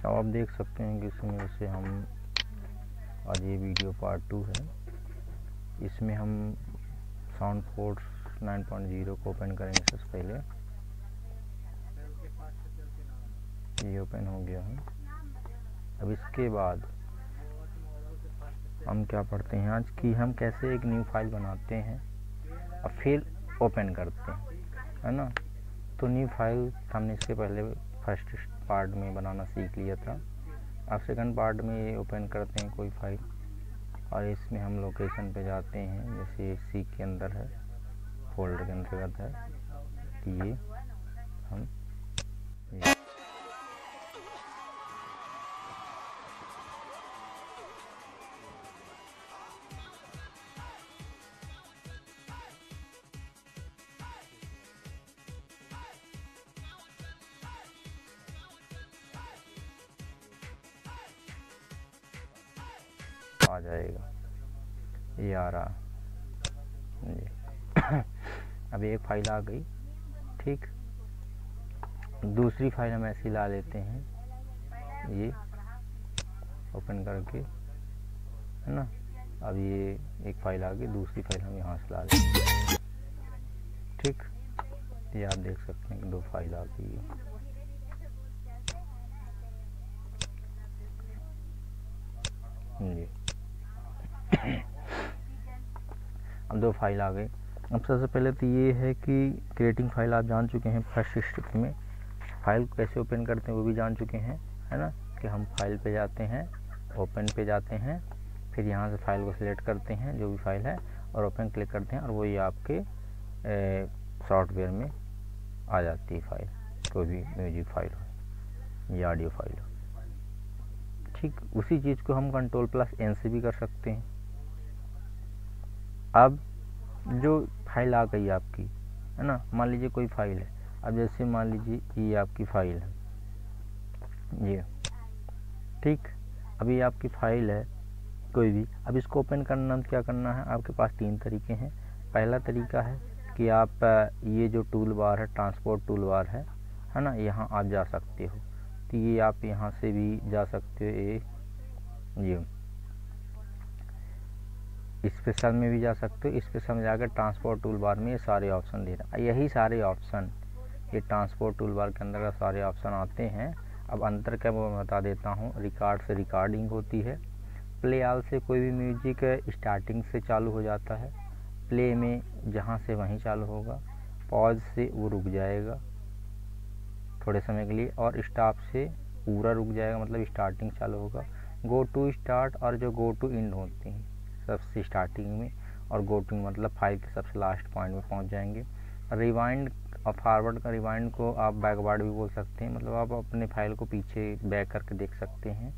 अब आप देख सकते हैं कि इसमें जैसे हम आज ये वीडियो पार्ट 2 है, इसमें हम साउंड फोर्स 9.0 को ओपन करेंगे। सबसे पहले ये ओपन हो गया है। अब इसके बाद हम क्या पढ़ते हैं आज कि हम कैसे एक न्यू फाइल बनाते हैं और फिर ओपन करते हैं, है ना। तो न्यू फाइल हमने इसके पहले फर्स्ट पार्ट में बनाना सीख लिया था। अब सेकंड पार्ट में ये ओपन करते हैं कोई फाइल और इसमें हम लोकेशन पे जाते हैं, जैसे सी के अंदर है, फोल्डर के अंतर्गत है कि ये हम आ जाएगा, ये आ रहा जी। अब एक फाइल आ गई, ठीक। दूसरी फाइल हम ऐसी ला लेते हैं, ये ओपन करके, है ना। अब ये एक फाइल आ गई, दूसरी फाइल हम यहाँ से ला लेते हैं, ठीक। ये आप देख सकते हैं कि 2 फाइल आ गई है। जी अब 2 फाइल आ गए। अब सबसे पहले तो ये है कि क्रिएटिंग फाइल आप जान चुके हैं, फर्स्ट स्टेप में फाइल को कैसे ओपन करते हैं वो भी जान चुके हैं, है ना। कि हम फाइल पे जाते हैं, ओपन पे जाते हैं, फिर यहाँ से फाइल को सिलेक्ट करते हैं जो भी फाइल है और ओपन क्लिक करते हैं और वो ये आपके सॉफ्टवेयर में आ जाती है फाइल, कोई भी म्यूजिक फाइल हो या ऑडियो फाइल हो, ठीक। उसी चीज़ को हम Ctrl+N से भी कर सकते हैं। अब जो फाइल आ गई आपकी, है ना, मान लीजिए कोई फाइल है। अब जैसे मान लीजिए ये आपकी फाइल है, ये, ठीक। अभी आपकी फाइल है कोई भी। अब इसको ओपन करना क्या करना है, आपके पास 3 तरीके हैं। पहला तरीका है कि आप ये जो टूल बार है, ट्रांसपोर्ट टूल बार है ना, यहाँ आप जा सकते हो। तो ये आप यहाँ से भी जा सकते हो, ये स्पेशल में भी जा सकते हो। स्पेशल में जाकर ट्रांसपोर्ट टूल बार में ये सारे ऑप्शन दे रहा है। यही सारे ऑप्शन ये ट्रांसपोर्ट टूल बार के अंदर का सारे ऑप्शन आते हैं। अब अंतर क्या वो मैं बता देता हूँ। रिकॉर्ड से रिकॉर्डिंग होती है, प्ले ऑल से कोई भी म्यूजिक स्टार्टिंग से चालू हो जाता है, प्ले में जहाँ से वहीं चालू होगा, पॉज से वो रुक जाएगा थोड़े समय के लिए, और स्टॉप से पूरा रुक जाएगा, मतलब स्टार्टिंग चालू होगा। गो टू स्टार्ट और जो गो टू एंड होती हैं सबसे स्टार्टिंग में, और गो टू मतलब फाइल के सबसे लास्ट पॉइंट में पहुंच जाएंगे। रिवाइंड और फॉरवर्ड का, रिवाइंड को आप बैकवर्ड भी बोल सकते हैं, मतलब आप अपने फाइल को पीछे बैक करके देख सकते हैं,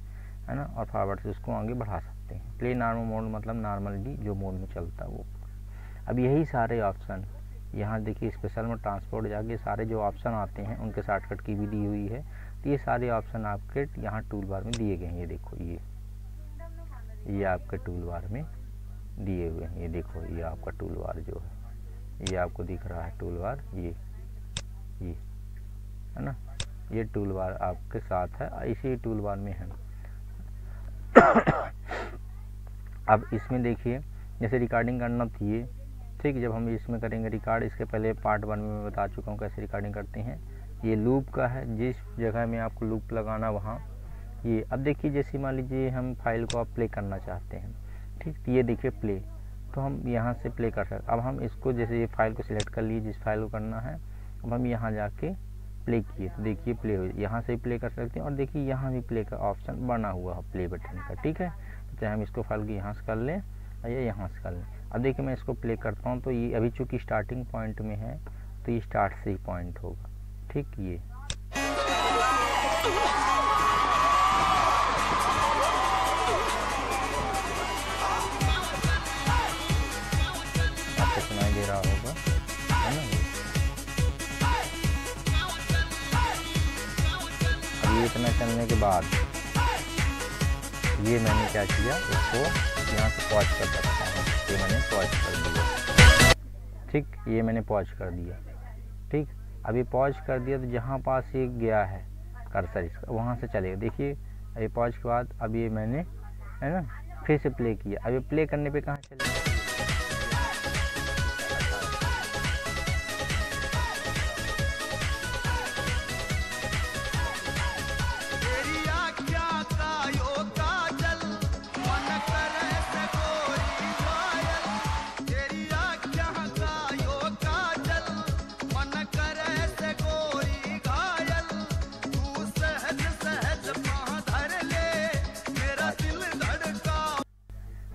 है ना। और फॉरवर्ड से उसको आगे बढ़ा सकते हैं। प्ले नॉर्मल मोड मतलब नॉर्मली जो मोड में चलता है वो। अब यही सारे ऑप्शन यहाँ देखिए, स्पेशल में ट्रांसपोर्ट जाके सारे जो ऑप्शन आते हैं उनके शॉर्टकट की भी दी हुई है। तो ये सारे ऑप्शन आपके यहाँ टूल बार में दिए गए हैं। ये देखो, ये आपके टूल बार में दिए हुए हैं। ये देखो, ये आपका टूल बार जो है, ये आपको दिख रहा है टूल बार, ये है ना। ये टूल बार आपके साथ है, इसी टूल बार में है। अब इसमें देखिए, जैसे रिकॉर्डिंग करना थी, ठीक। जब हम इसमें करेंगे रिकॉर्ड, इसके पहले पार्ट 1 में मैं बता चुका हूँ कैसे रिकॉर्डिंग करते हैं। ये लूप का है, जिस जगह में आपको लूप लगाना वहाँ ये। अब देखिए, जैसे मान लीजिए हम फाइल को आप प्ले करना चाहते हैं, ठीक। तो ये देखिए प्ले, तो हम यहाँ से प्ले कर सकते। अब हम इसको, जैसे ये फाइल को सिलेक्ट कर लिए जिस फाइल को करना है, अब हम यहाँ जाके प्ले किए तो देखिए प्ले हो, यहाँ से प्ले कर सकते हैं। और देखिए यहाँ भी प्ले का ऑप्शन बना हुआ है, प्ले बटन का, ठीक है। तो चाहे हम इसको फाइल को यहाँ से कर लें या यहाँ से कर लें। अब देखिए मैं इसको प्ले करता हूँ, तो ये अभी चूँकि स्टार्टिंग पॉइंट में है तो ये स्टार्ट से ही पॉइंट होगा, ठीक। ये आपको सुनाई दे रहा होगा, है ना। अब ये इतना चलने के बाद ये मैंने क्या किया, इसको यहाँ से पॉज कर सकता हूँ। ये मैंने पॉज कर दिया, ठीक। ये मैंने पॉज कर दिया, ठीक। अभी पॉज कर दिया तो जहाँ पास ये गया है कर्सर इसका वहाँ से चलेगा। देखिए अभी पॉज के बाद अब ये मैंने है ना फिर से प्ले किया। अभी प्ले करने पे कहाँ चलेगा,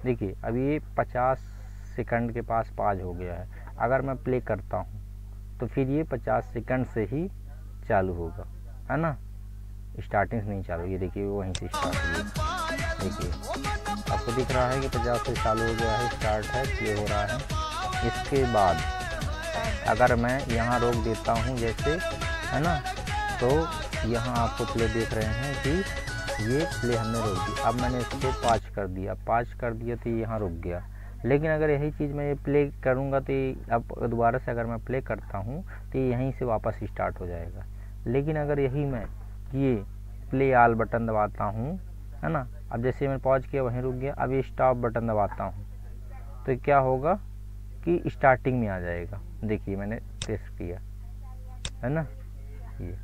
देखिए अभी ये 50 सेकंड के पास पाज हो गया है। अगर मैं प्ले करता हूँ तो फिर ये 50 सेकंड से ही चालू होगा, है ना, स्टार्टिंग से नहीं चालू। ये देखिए वहीं से स्टार्ट हुई। देखिए आपको दिख रहा है कि 50 से चालू हो गया है, स्टार्ट है, प्ले हो रहा है। इसके बाद अगर मैं यहाँ रोक देता हूँ जैसे, है ना, तो यहाँ आपको प्ले देख रहे हैं कि ये प्ले हमने रोक दी। अब मैंने इसको 5 कर दिया तो यहाँ रुक गया। लेकिन अगर यही चीज़ मैं ये प्ले करूँगा तो अब दोबारा से अगर मैं प्ले करता हूँ तो यहीं से वापस स्टार्ट हो जाएगा। लेकिन अगर यही मैं ये प्ले ऑल बटन दबाता हूँ, है ना, अब जैसे मैंने पॉज किया वहीं रुक गया। अब ये स्टॉप बटन दबाता हूँ तो क्या होगा कि स्टार्टिंग में आ जाएगा। देखिए मैंने टेस्ट किया, है ना, ये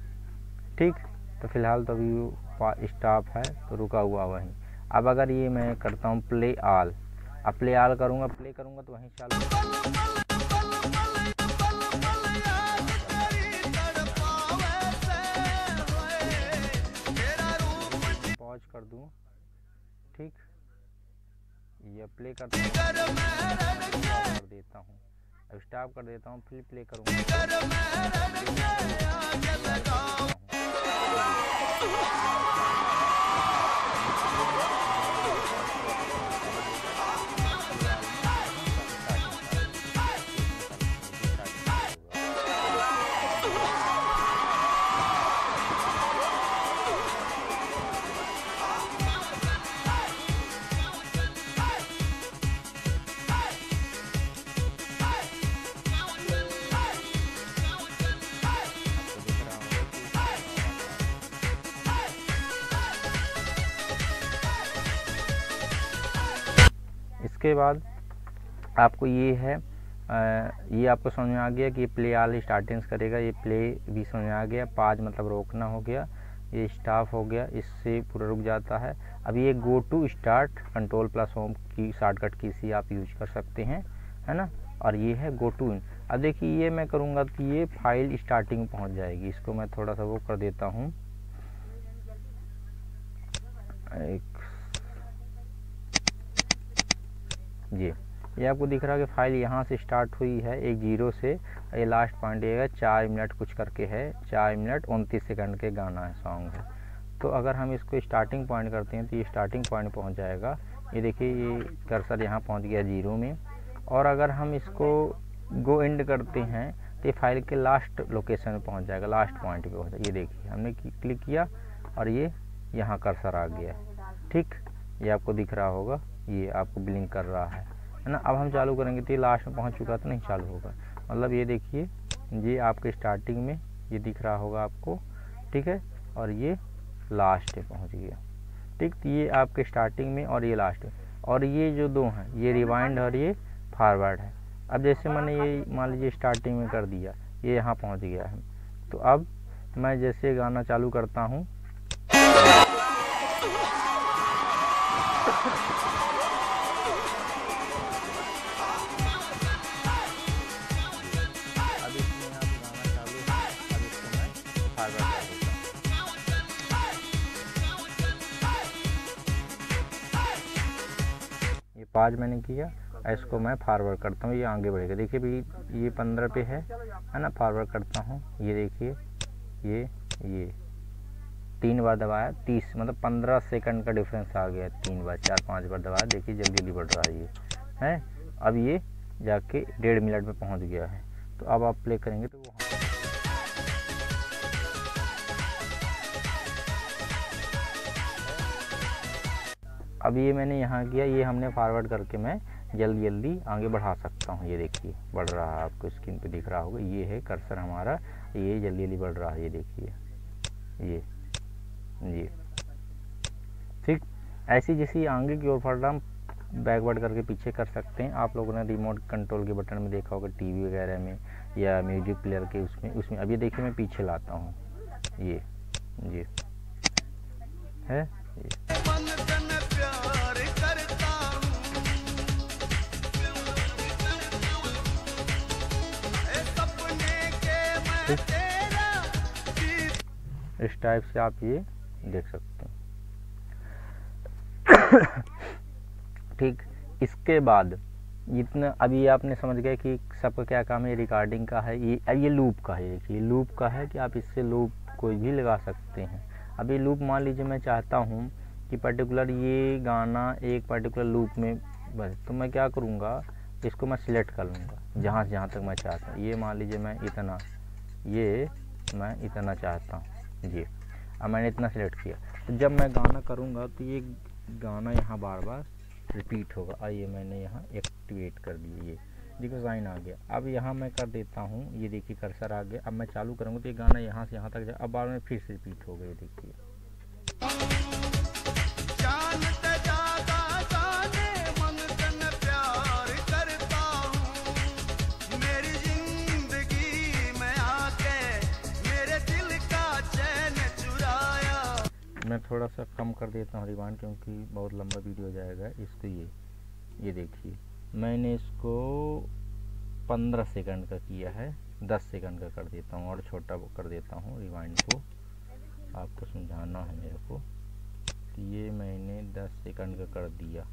ठीक। तो फिलहाल तो अभी स्टॉप है तो रुका हुआ वहीं। अब अगर ये मैं करता हूँ प्ले ऑल, अब प्ले ऑल करूँगा, प्ले करूँगा तो वहीं चालू पॉज कर दूँ, ठीक, ये प्ले करता हूँ, कर देता हूँ, अब स्टॉप कर देता हूँ, फिर प्ले करूँगा। इसके बाद आपको ये है ये आपको समझ में आ गया कि प्ले ऑल स्टार्टिंग करेगा। ये प्ले भी समझ में आ गया, पाज मतलब रोकना हो गया, ये स्टॉप हो गया, इससे पूरा रुक जाता है। अब ये गो टू स्टार्ट कंट्रोल+होम की शॉर्टकट की सी आप यूज कर सकते हैं, है ना, और ये है गो टू इन। अब देखिए ये मैं करूँगा तो ये फाइल स्टार्टिंग पहुँच जाएगी। इसको मैं थोड़ा सा वो कर देता हूँ, ये आपको दिख रहा है कि फाइल यहाँ से स्टार्ट हुई है एक 0 से, ये लास्ट पॉइंट ये 4 मिनट कुछ करके है, 4 मिनट 29 सेकंड के गाना है, सॉन्ग है। तो अगर हम इसको स्टार्टिंग पॉइंट करते हैं तो ये स्टार्टिंग पॉइंट पहुँच जाएगा। ये देखिए ये कर्सर यहाँ पहुँच गया 0 में। और अगर हम इसको गो एंड करते हैं तो ये फाइल के लास्ट लोकेशन में पहुँच जाएगा, लास्ट पॉइंट पे पहुँच जाएगा। ये देखिए हमने क्लिक किया और ये यहाँ कर्सर आ गया, ठीक, ये आपको दिख रहा होगा, ये आपको ब्लिंक कर रहा है ना। अब हम चालू करेंगे तो ये लास्ट में पहुंच चुका तो नहीं चालू होगा। मतलब ये देखिए ये आपके स्टार्टिंग में ये दिख रहा होगा आपको, ठीक है, और ये लास्ट में पहुंच गया, ठीक। तो ये आपके स्टार्टिंग में और ये लास्ट में, और ये जो दो हैं ये रिवाइंड और ये फॉरवर्ड है। अब जैसे मैंने ये मान लीजिए स्टार्टिंग में कर दिया, ये यहाँ पहुँच गया है, तो अब मैं जैसे गाना चालू करता हूँ पाज मैंने किया, इसको मैं फॉरवर्ड करता हूँ, ये आगे बढ़ेगा। देखिए भाई ये 15 पे है ना, फॉरवर्ड करता हूँ, ये देखिए ये 3 बार दबाया, 30 मतलब 15 सेकंड का डिफरेंस आ गया। 3 बार 4-5 बार दबाया, देखिए जल्दी जल्दी बढ़ रहा है ये है। अब ये जाके 1.5 मिनट में पहुँच गया है। तो अब आप प्ले करेंगे तो वो अब ये मैंने यहाँ किया, ये हमने फॉरवर्ड करके मैं जल्दी जल्दी आगे बढ़ा सकता हूँ। ये देखिए बढ़ रहा है, आपको स्क्रीन पे दिख रहा होगा, ये है कर्सर हमारा, ये जल्दी जल्दी बढ़ रहा है, ये देखिए ये जी ठीक। ऐसी जैसी आगे की ओर बढ़ रहा, हम बैकवर्ड करके पीछे कर सकते हैं। आप लोगों ने रिमोट कंट्रोल के बटन में देखा होगा, टीवी वगैरह में या म्यूजिक प्लेयर के उसमें अभी देखिए मैं पीछे लाता हूँ, ये है ये। इस टाइप से आप ये देख सकते हैं। ठीक। इसके बाद इतना अभी आपने समझ गए कि सबका क्या काम है। रिकॉर्डिंग का है ये, अब ये लूप का है। देखिए लूप का है कि आप इससे लूप कोई भी लगा सकते हैं। अभी लूप मान लीजिए मैं चाहता हूँ कि पर्टिकुलर ये गाना एक पर्टिकुलर लूप में बस, तो मैं क्या करूँगा, इसको मैं सिलेक्ट कर लूँगा जहाँ से जहाँ तक मैं चाहता हूँ। ये मान लीजिए मैं इतना चाहता हूँ जी। अब मैंने इतना सिलेक्ट किया, तो जब मैं गाना करूँगा तो ये गाना यहाँ बार बार रिपीट होगा। आइए मैंने यहाँ एक्टिवेट कर दिया, ये देखो साइन आ गया। अब यहाँ मैं कर देता हूँ, ये देखिए कर्सर आ गया। अब मैं चालू करूँगा तो ये गाना यहाँ से यहाँ तक जाए। अब बार में फिर से रिपीट हो गया, देखिए। मैं थोड़ा सा कम कर देता हूँ रिवाइंड, क्योंकि बहुत लंबा वीडियो हो जाएगा इसको। ये देखिए मैंने इसको 15 सेकंड का किया है, 10 सेकंड का कर देता हूँ और छोटा कर देता हूँ रिवाइंड को, आपको समझाना है मेरे को। तो ये मैंने 10 सेकंड का कर दिया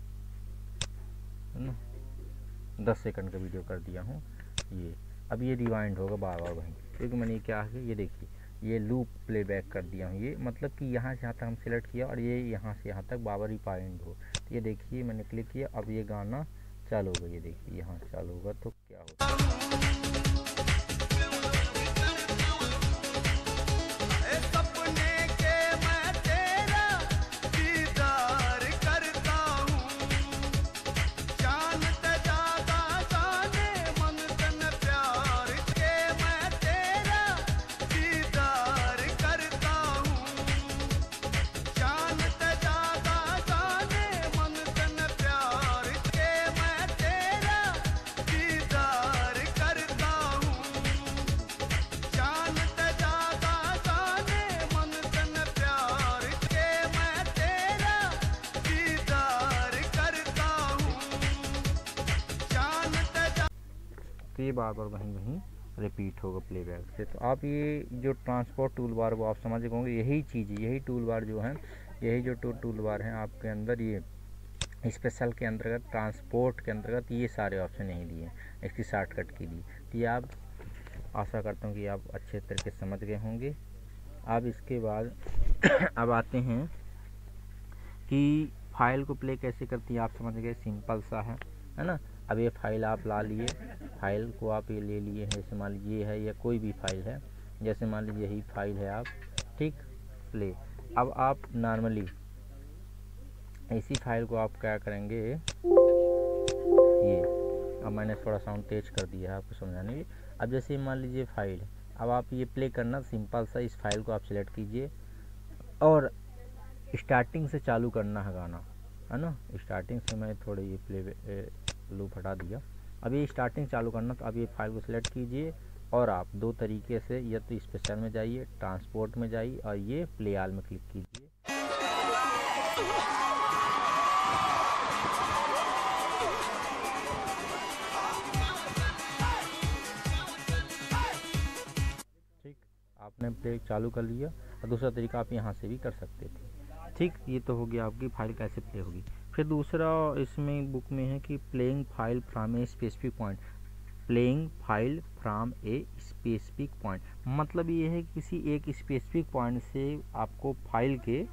है ना, 10 सेकंड का वीडियो कर दिया हूँ ये। अब ये रिवाइंड होगा बार बार वहीं, क्योंकि मैंने क्या है, ये देखिए ये लूप प्लेबैक कर दिया हूँ। ये मतलब कि यहाँ से यहाँ तक हम सिलेक्ट किया और ये यहाँ से यहाँ तक बार रिवाइंड हो। तो ये देखिए मैंने क्लिक किया, अब ये गाना चालू होगा। ये देखिए यहाँ चालू होगा तो क्या होगा, तो ये बार बार वहीं रिपीट होगा प्लेबैक से। तो आप ये जो ट्रांसपोर्ट टूल बार को आप समझ गए होंगे, यही चीज़, यही टूल बार जो है, यही जो टूल बार हैं आपके अंदर, ये स्पेशल के अंतर्गत, ट्रांसपोर्ट के अंतर्गत ये सारे ऑप्शन नहीं दिए, इसकी शॉर्टकट की दी। तो ये आप, आशा करता हूँ कि आप अच्छे तरीके से समझ गए होंगे। अब इसके बाद अब आते हैं कि फाइल को प्ले कैसे करती है। आप समझ गए, सिंपल सा है ना। अब ये फाइल आप ला लिए, फाइल को आप ये ले लिए हैं, जैसे मान लीजिए ये है या कोई भी फाइल है, जैसे मान लीजिए यही फाइल है आप, ठीक, प्ले। अब आप नॉर्मली इसी फाइल को आप क्या करेंगे, ये अब मैंने थोड़ा साउंड तेज कर दिया है आपको समझाने के लिए। अब जैसे मान लीजिए फाइल है, अब आप ये प्ले करना सिंपल सा, इस फाइल को आप सिलेक्ट कीजिए और स्टार्टिंग से चालू करना है गाना, है ना। स्टार्टिंग से मैं थोड़े ये प्ले लूप हटा दिया। अब ये स्टार्टिंग चालू करना, तो आप ये फाइल को सिलेक्ट कीजिए और आप दो तरीके से, या तो स्पेशल में जाइए, ट्रांसपोर्ट में जाइए और ये प्ले ऑल में क्लिक कीजिए। ठीक, आपने प्ले चालू कर लिया। और दूसरा तरीका आप यहाँ से भी कर सकते थे। ठीक, ये तो हो गया आपकी फाइल कैसे प्ले होगी। फिर दूसरा इसमें बुक में है कि playing file from a specific point. Playing file from a specific point मतलब ये है कि किसी एक स्पेसिफिक पॉइंट से आपको फाइल के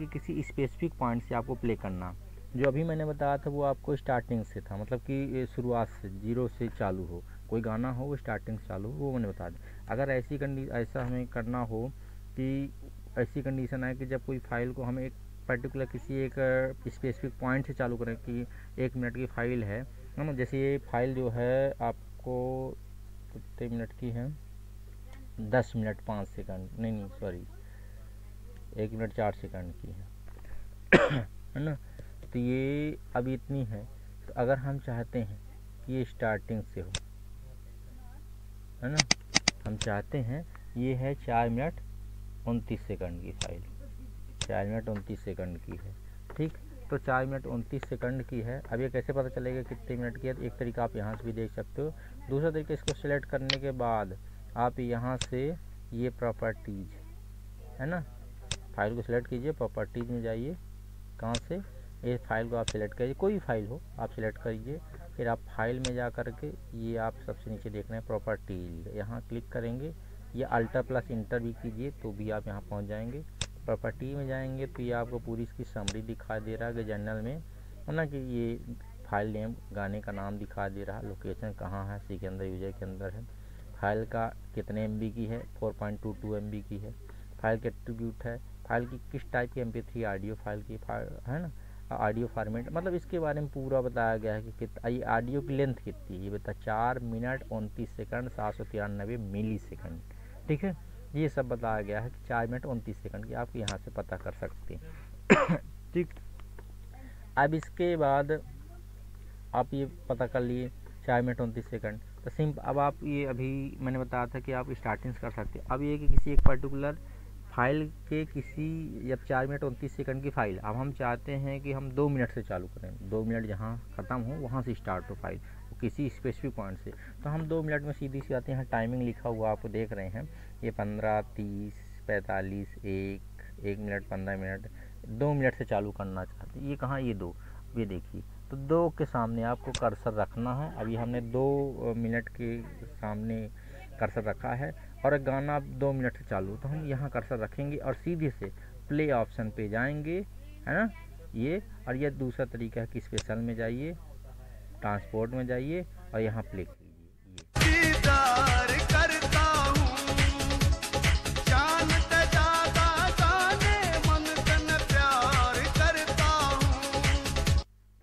किसी स्पेसिफिक पॉइंट से आपको प्ले करना। जो अभी मैंने बताया था वो आपको स्टार्टिंग से था, मतलब कि शुरुआत से, जीरो से चालू हो, कोई गाना हो वो स्टार्टिंग से चालू हो, वो मैंने बता दिया। अगर ऐसा हमें करना हो कि ऐसी कंडीशन है कि जब कोई फाइल को हम एक पर्टिकुलर किसी एक स्पेसिफिक पॉइंट से चालू करें, कि 1 मिनट की फ़ाइल है ना, जैसे ये फाइल जो है आपको कितने मिनट की है, 10 मिनट 5 सेकंड, नहीं सॉरी, 1 मिनट 4 सेकंड की है है ना। तो ये अभी इतनी है। तो अगर हम चाहते हैं कि ये स्टार्टिंग से हो, है ना, हम चाहते हैं ये है 4 मिनट 29 सेकंड की फाइल, 4 मिनट 29 सेकंड की है, ठीक। तो 4 मिनट 29 सेकंड की है। अब ये कैसे पता चलेगा कितने मिनट की है? तो एक तरीका आप यहाँ से भी देख सकते हो। दूसरा तरीका, इसको सिलेक्ट करने के बाद आप यहाँ से ये प्रॉपर्टीज, है ना, फाइल को सिलेक्ट कीजिए, प्रॉपर्टीज में जाइए, कहाँ से, ये फाइल को आप सिलेक्ट करिए, कोई भी फाइल हो आप सिलेक्ट करिए। फिर आप फाइल में जा कर के ये आप सबसे नीचे देख रहे हैं प्रॉपर्टीज, यहाँ क्लिक करेंगे, या अल्टर प्लस इंटर भी कीजिए तो भी आप यहाँ पहुँच जाएंगे। प्रॉपर्टी में जाएंगे तो ये आपको पूरी इसकी समरी दिखा दे रहा है कि जनरल में, है ना, कि ये फाइल नेम, गाने का नाम दिखा दे रहा है, लोकेशन कहाँ है, सी के अंदर, यूजर के अंदर है, फाइल का कितने MB की है, 4.22 MB की है, फाइल के एट्रीब्यूट है, फाइल की किस टाइप की MP3 ऑडियो फाइल की है ना, ऑडियो फॉर्मेट, मतलब इसके बारे में पूरा बताया गया है कि कितना ये ऑडियो की लेंथ कितनी है, ये बता 4 मिनट 29 सेकंड 793 मिली सेकंड, ठीक है। ये सब बताया गया है कि 4 मिनट 29 सेकंड की, आप यहाँ से पता कर सकते हैं ठीक। अब इसके बाद आप ये पता कर लिए 4 मिनट 29 सेकंड, तो सिंपल। अब आप ये अभी मैंने बताया था कि आप स्टार्टिंग कर सकते हैं। अब ये कि किसी एक पर्टिकुलर फाइल के किसी, जब 4 मिनट 29 सेकंड की फाइल, अब हम चाहते हैं कि हम 2 मिनट से चालू करें, 2 मिनट जहाँ ख़त्म हो वहाँ से स्टार्ट हो फाइल, किसी स्पेसिफिक पॉइंट से, तो हम 2 मिनट में सीधी सी आते हैं। यहाँ टाइमिंग लिखा हुआ आपको देख रहे हैं, ये 15, 30, 45, 1 मिनट 15 मिनट, 2 मिनट से चालू करना चाहते हैं। ये कहाँ, ये 2, ये देखिए, तो 2 के सामने आपको कर्सर रखना है। अभी हमने 2 मिनट के सामने कर्सर रखा है, और गाना 2 मिनट से चालू, तो हम यहाँ कर्सर रखेंगे और सीधे से प्ले ऑप्शन पे जाएंगे, है ना, ये। और ये दूसरा तरीका है कि स्पेशल में जाइए, ट्रांसपोर्ट में जाइए और यहाँ प्ले कीजिए।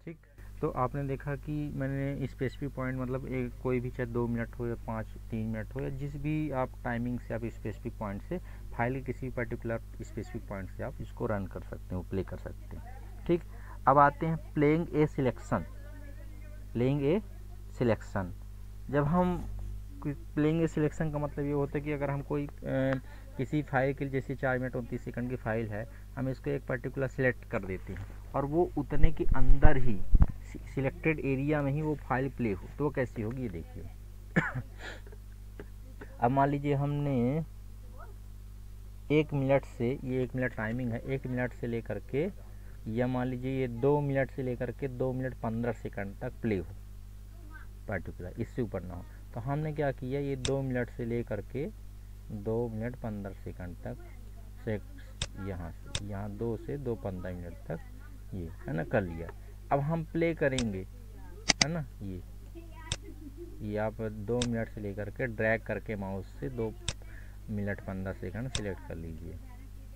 ठीक, तो आपने देखा कि मैंने स्पेसिफिक पॉइंट, मतलब एक कोई भी, चाहे 2 मिनट हो या 3 मिनट हो, या जिस भी आप टाइमिंग से आप स्पेसिफिक पॉइंट से फाइल के किसी पर्टिकुलर स्पेसिफिक पॉइंट से आप इसको रन कर सकते हो, प्ले कर सकते हैं, ठीक। अब आते हैं playing a selection. Playing a selection, जब हम प्लेइंग ए सिलेक्शन का मतलब ये होता है कि अगर हम कोई किसी फाइल के लिए, जैसे 4 मिनट 29 सेकंड की फाइल है, हम इसको एक पर्टिकुलर सिलेक्ट कर देते हैं और वो उतने के अंदर ही, सिलेक्टेड एरिया में ही वो फाइल प्ले हो, तो वो कैसी होगी, ये देखिए अब मान लीजिए हमने 1 मिनट से, ये 1 मिनट टाइमिंग है, 1 मिनट से लेकर के, या मान लीजिए ये 2 मिनट से लेकर के 2 मिनट 15 सेकंड तक प्ले हो पर्टिकुलर, इससे ऊपर ना हो। तो हमने क्या किया, ये 2 मिनट से लेकर के 2 मिनट 15 सेकंड तक यहाँ से, यहाँ 2 से 2:15 मिनट तक, ये है ना, कर लिया। अब हम प्ले करेंगे, है ना, ये आप 2 मिनट से लेकर के ड्रैग करके माउस से 2 मिनट 15 सेकंड सिलेक्ट कर लीजिए,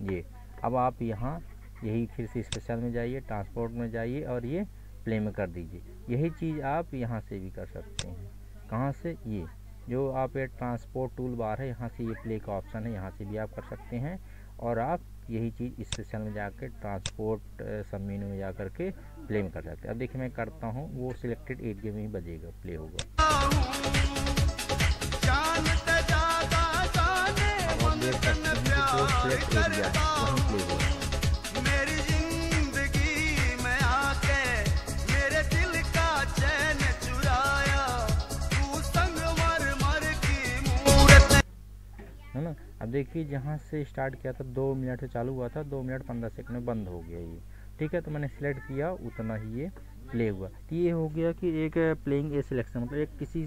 ये। अब आप यहाँ यही फिर से स्पेशल में जाइए, ट्रांसपोर्ट में जाइए और ये प्ले में कर दीजिए। यही चीज़ आप यहाँ से भी कर सकते हैं। कहाँ से, ये जो आप ये ट्रांसपोर्ट टूल बार है, यहाँ से ये प्ले का ऑप्शन है, यहाँ से भी आप कर सकते हैं। और आप यही चीज़ स्पेशल में जाकर ट्रांसपोर्ट सब मेनू में जा कर के प्ले में कर सकते हैं। अब देखिए मैं करता हूँ, वो सिलेक्टेड एरिया में ही बजेगा, प्ले होगा। अब आप देख सकते हैं कि जो सिलेक्ट एरिया है वहीं प्ले होगा। है ना, अब देखिए जहाँ से स्टार्ट किया था 2 मिनट से चालू हुआ था, 2 मिनट 15 सेकंड में बंद हो गया ये, ठीक है। तो मैंने सिलेक्ट किया, उतना ही ये प्ले हुआ। तो ये हो गया कि एक प्लेइंग ए सिलेक्शन, मतलब एक किसी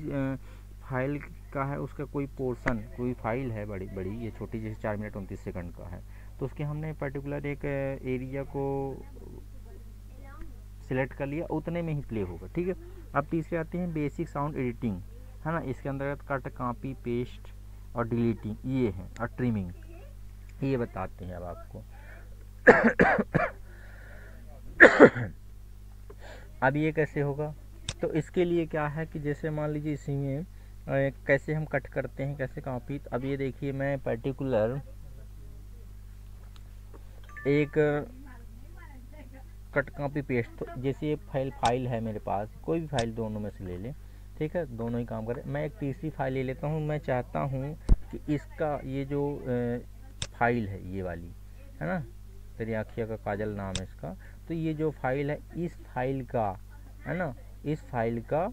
फाइल का है, उसका कोई पोर्शन, कोई फाइल है बड़ी बड़ी, ये छोटी जैसे 4 मिनट 29 सेकंड का है, तो उसके हमने पर्टिकुलर एक एरिया को सिलेक्ट कर लिया, उतने में ही प्ले होगा, ठीक है। अब तीसरे आते हैं बेसिक साउंड एडिटिंग, है ना, इसके अंतर्गत कट, कॉपी, पेस्ट और डिलीटिंग ये है, और ट्रिमिंग ये बताते हैं अब आपको। अब ये कैसे होगा, तो इसके लिए क्या है कि जैसे मान लीजिए इसी में कैसे हम कट करते हैं, कैसे कॉपी। तो अब ये देखिए मैं पर्टिकुलर एक कट कॉपी पेस्ट, तो जैसे ये फाइल है मेरे पास, कोई भी फाइल दोनों में से ले लें, ठीक है, दोनों ही काम करें। मैं एक तीसरी फाइल ले लेता हूँ। मैं चाहता हूँ कि इसका ये जो फाइल है ये वाली, है ना, तेरी आँखिया का काजल नाम है इसका, तो ये जो फाइल है इस फाइल का, है ना, इस फाइल का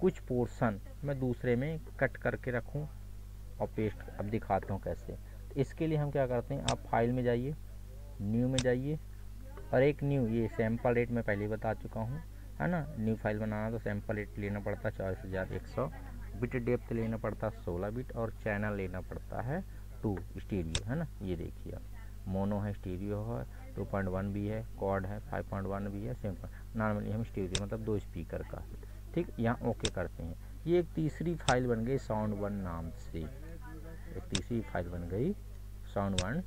कुछ पोर्शन मैं दूसरे में कट करके रखूं और पेस्ट। अब दिखाता हूँ कैसे। तो इसके लिए हम क्या करते हैं, आप फाइल में जाइए, न्यू में जाइए, और एक न्यू, ये सैम्पल रेट मैं पहले ही बता चुका हूँ, है ना, न्यू फाइल बनाना तो सैम्पल रेट लेना पड़ता है 40,100, बिट डेप्थ लेना पड़ता है 16 बिट, और चैनल लेना पड़ता है 2 स्टीरियो, है ना। ये देखिए आप, मोनो है, स्टीरियो है, 2.1 भी है, क्वाड है, 5.1 भी है, सिंपल। नॉर्मली हम स्टीरियो मतलब 2 स्पीकर का, ठीक। यहाँ ओके करते हैं। ये एक तीसरी फाइल बन गई साउंड1 नाम से, एक तीसरी फाइल बन गई साउंड1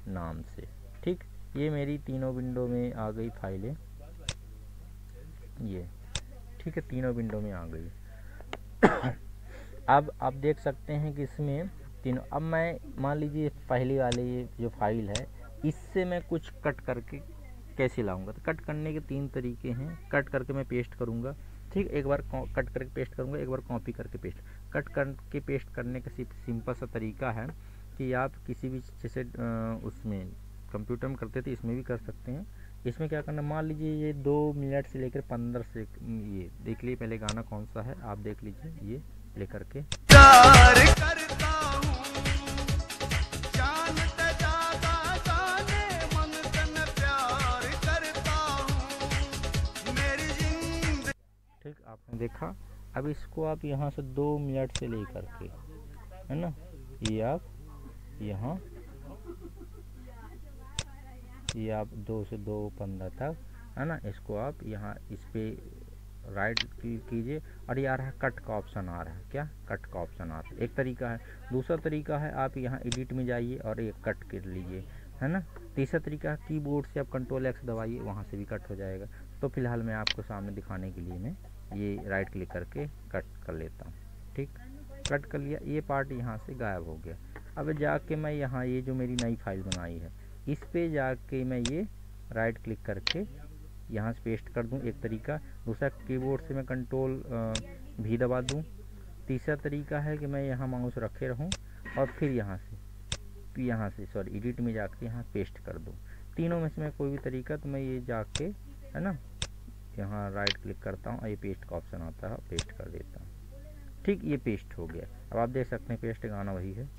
नाम से, ठीक। ये मेरी तीनों विंडो में आ गई फाइलें, ये ठीक है, तीनों विंडो में आ गई। अब आप देख सकते हैं कि इसमें तीनों, अब मैं मान लीजिए पहली वाली ये जो फाइल है इससे मैं कुछ कट करके कैसे लाऊंगा। तो कट करने के 3 तरीके हैं। कट करके मैं पेस्ट करूंगा, ठीक, एक बार कट करके पेस्ट करूंगा, एक बार कॉपी करके पेस्ट। कट करके पेस्ट करने का सिंपल सा तरीका है कि आप किसी भी, जैसे उसमें कंप्यूटर में करते थे इसमें भी कर सकते हैं। इसमें क्या करना, मान लीजिए ये 2 मिनट से लेकर 15 से, ये देख लीजिए पहले गाना कौन सा है, आप देख लीजिए, ये प्ले करके। प्यार करता हूँ, जानते जाता जाने मन तन प्यार करता हूँ, मेरी जिंदगी, ठीक, आपने देखा। अब इसको आप यहाँ से 2 मिनट से लेकर के, है ना, ये आप यहाँ, ये आप 2 से 2:15 तक, है ना, इसको आप यहाँ इस पे राइट क्लिक कीजिए, और ये आ रहा है कट का ऑप्शन आ रहा है, क्या, कट का ऑप्शन आ रहा है, एक तरीका है। दूसरा तरीका है आप यहाँ एडिट में जाइए और ये कट कर लीजिए, है ना। तीसरा तरीका है कीबोर्ड से आप Ctrl+X दबाइए, वहाँ से भी कट हो जाएगा। तो फिलहाल मैं आपको सामने दिखाने के लिए मैं ये राइट क्लिक करके कट कर लेता हूँ, ठीक, कट कर लिया, ये पार्ट यहाँ से गायब हो गया। अब जाके मैं यहाँ ये जो मेरी नई फाइल बनाई है इस पे जाके मैं ये राइट क्लिक करके यहाँ से पेस्ट कर दूँ, एक तरीका। दूसरा कीबोर्ड से मैं Ctrl+V दबा दूँ। तीसरा तरीका है कि मैं यहाँ माउस रखे रहूँ और फिर यहाँ से सॉरी एडिट में जाके यहाँ पेस्ट कर दूँ। तीनों में से मैं कोई भी तरीका, तो मैं ये जाके, है ना, यहाँ राइट क्लिक करता हूँ, ये पेस्ट का ऑप्शन आता है, पेस्ट कर देता हूँ, ठीक, ये पेस्ट हो गया। अब आप देख सकते हैं पेस्ट गाना वही है।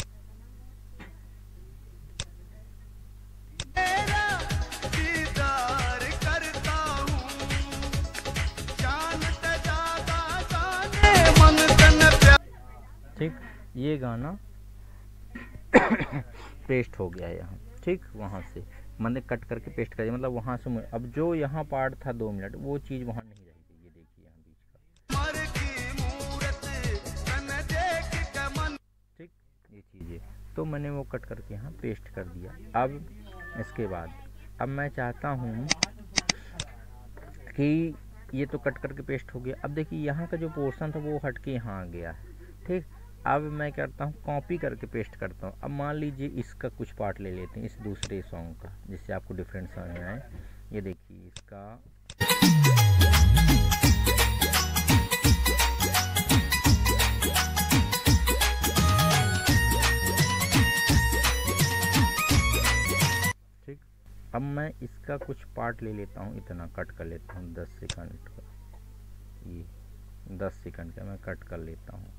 ठीक, ये गाना पेस्ट हो गया यहाँ, ठीक, वहाँ से मैंने कट करके पेस्ट कर दिया, मतलब वहाँ से अब जो यहाँ पार्ट था 2 मिनट, वो चीज़ वहाँ नहीं रहेगी। ये देखिए यहाँ बीच का, ठीक, ये चीज़ें तो मैंने वो कट करके यहाँ पेस्ट कर दिया। अब इसके बाद अब मैं चाहता हूँ कि ये तो कट करके पेस्ट हो गया। अब देखिए यहाँ का जो पोर्शन था वो हट के यहाँ आ गया है, ठीक। अब मैं करता हूँ कॉपी करके पेस्ट करता हूँ। अब मान लीजिए इसका कुछ पार्ट ले लेते हैं, इस दूसरे सॉन्ग का, जिससे आपको डिफरेंस समझ में आए। ये देखिए इसका, ठीक। अब मैं इसका कुछ पार्ट ले लेता हूँ, इतना कट कर लेता हूँ 10 सेकंड का, ये 10 सेकंड का मैं कट कर लेता हूँ,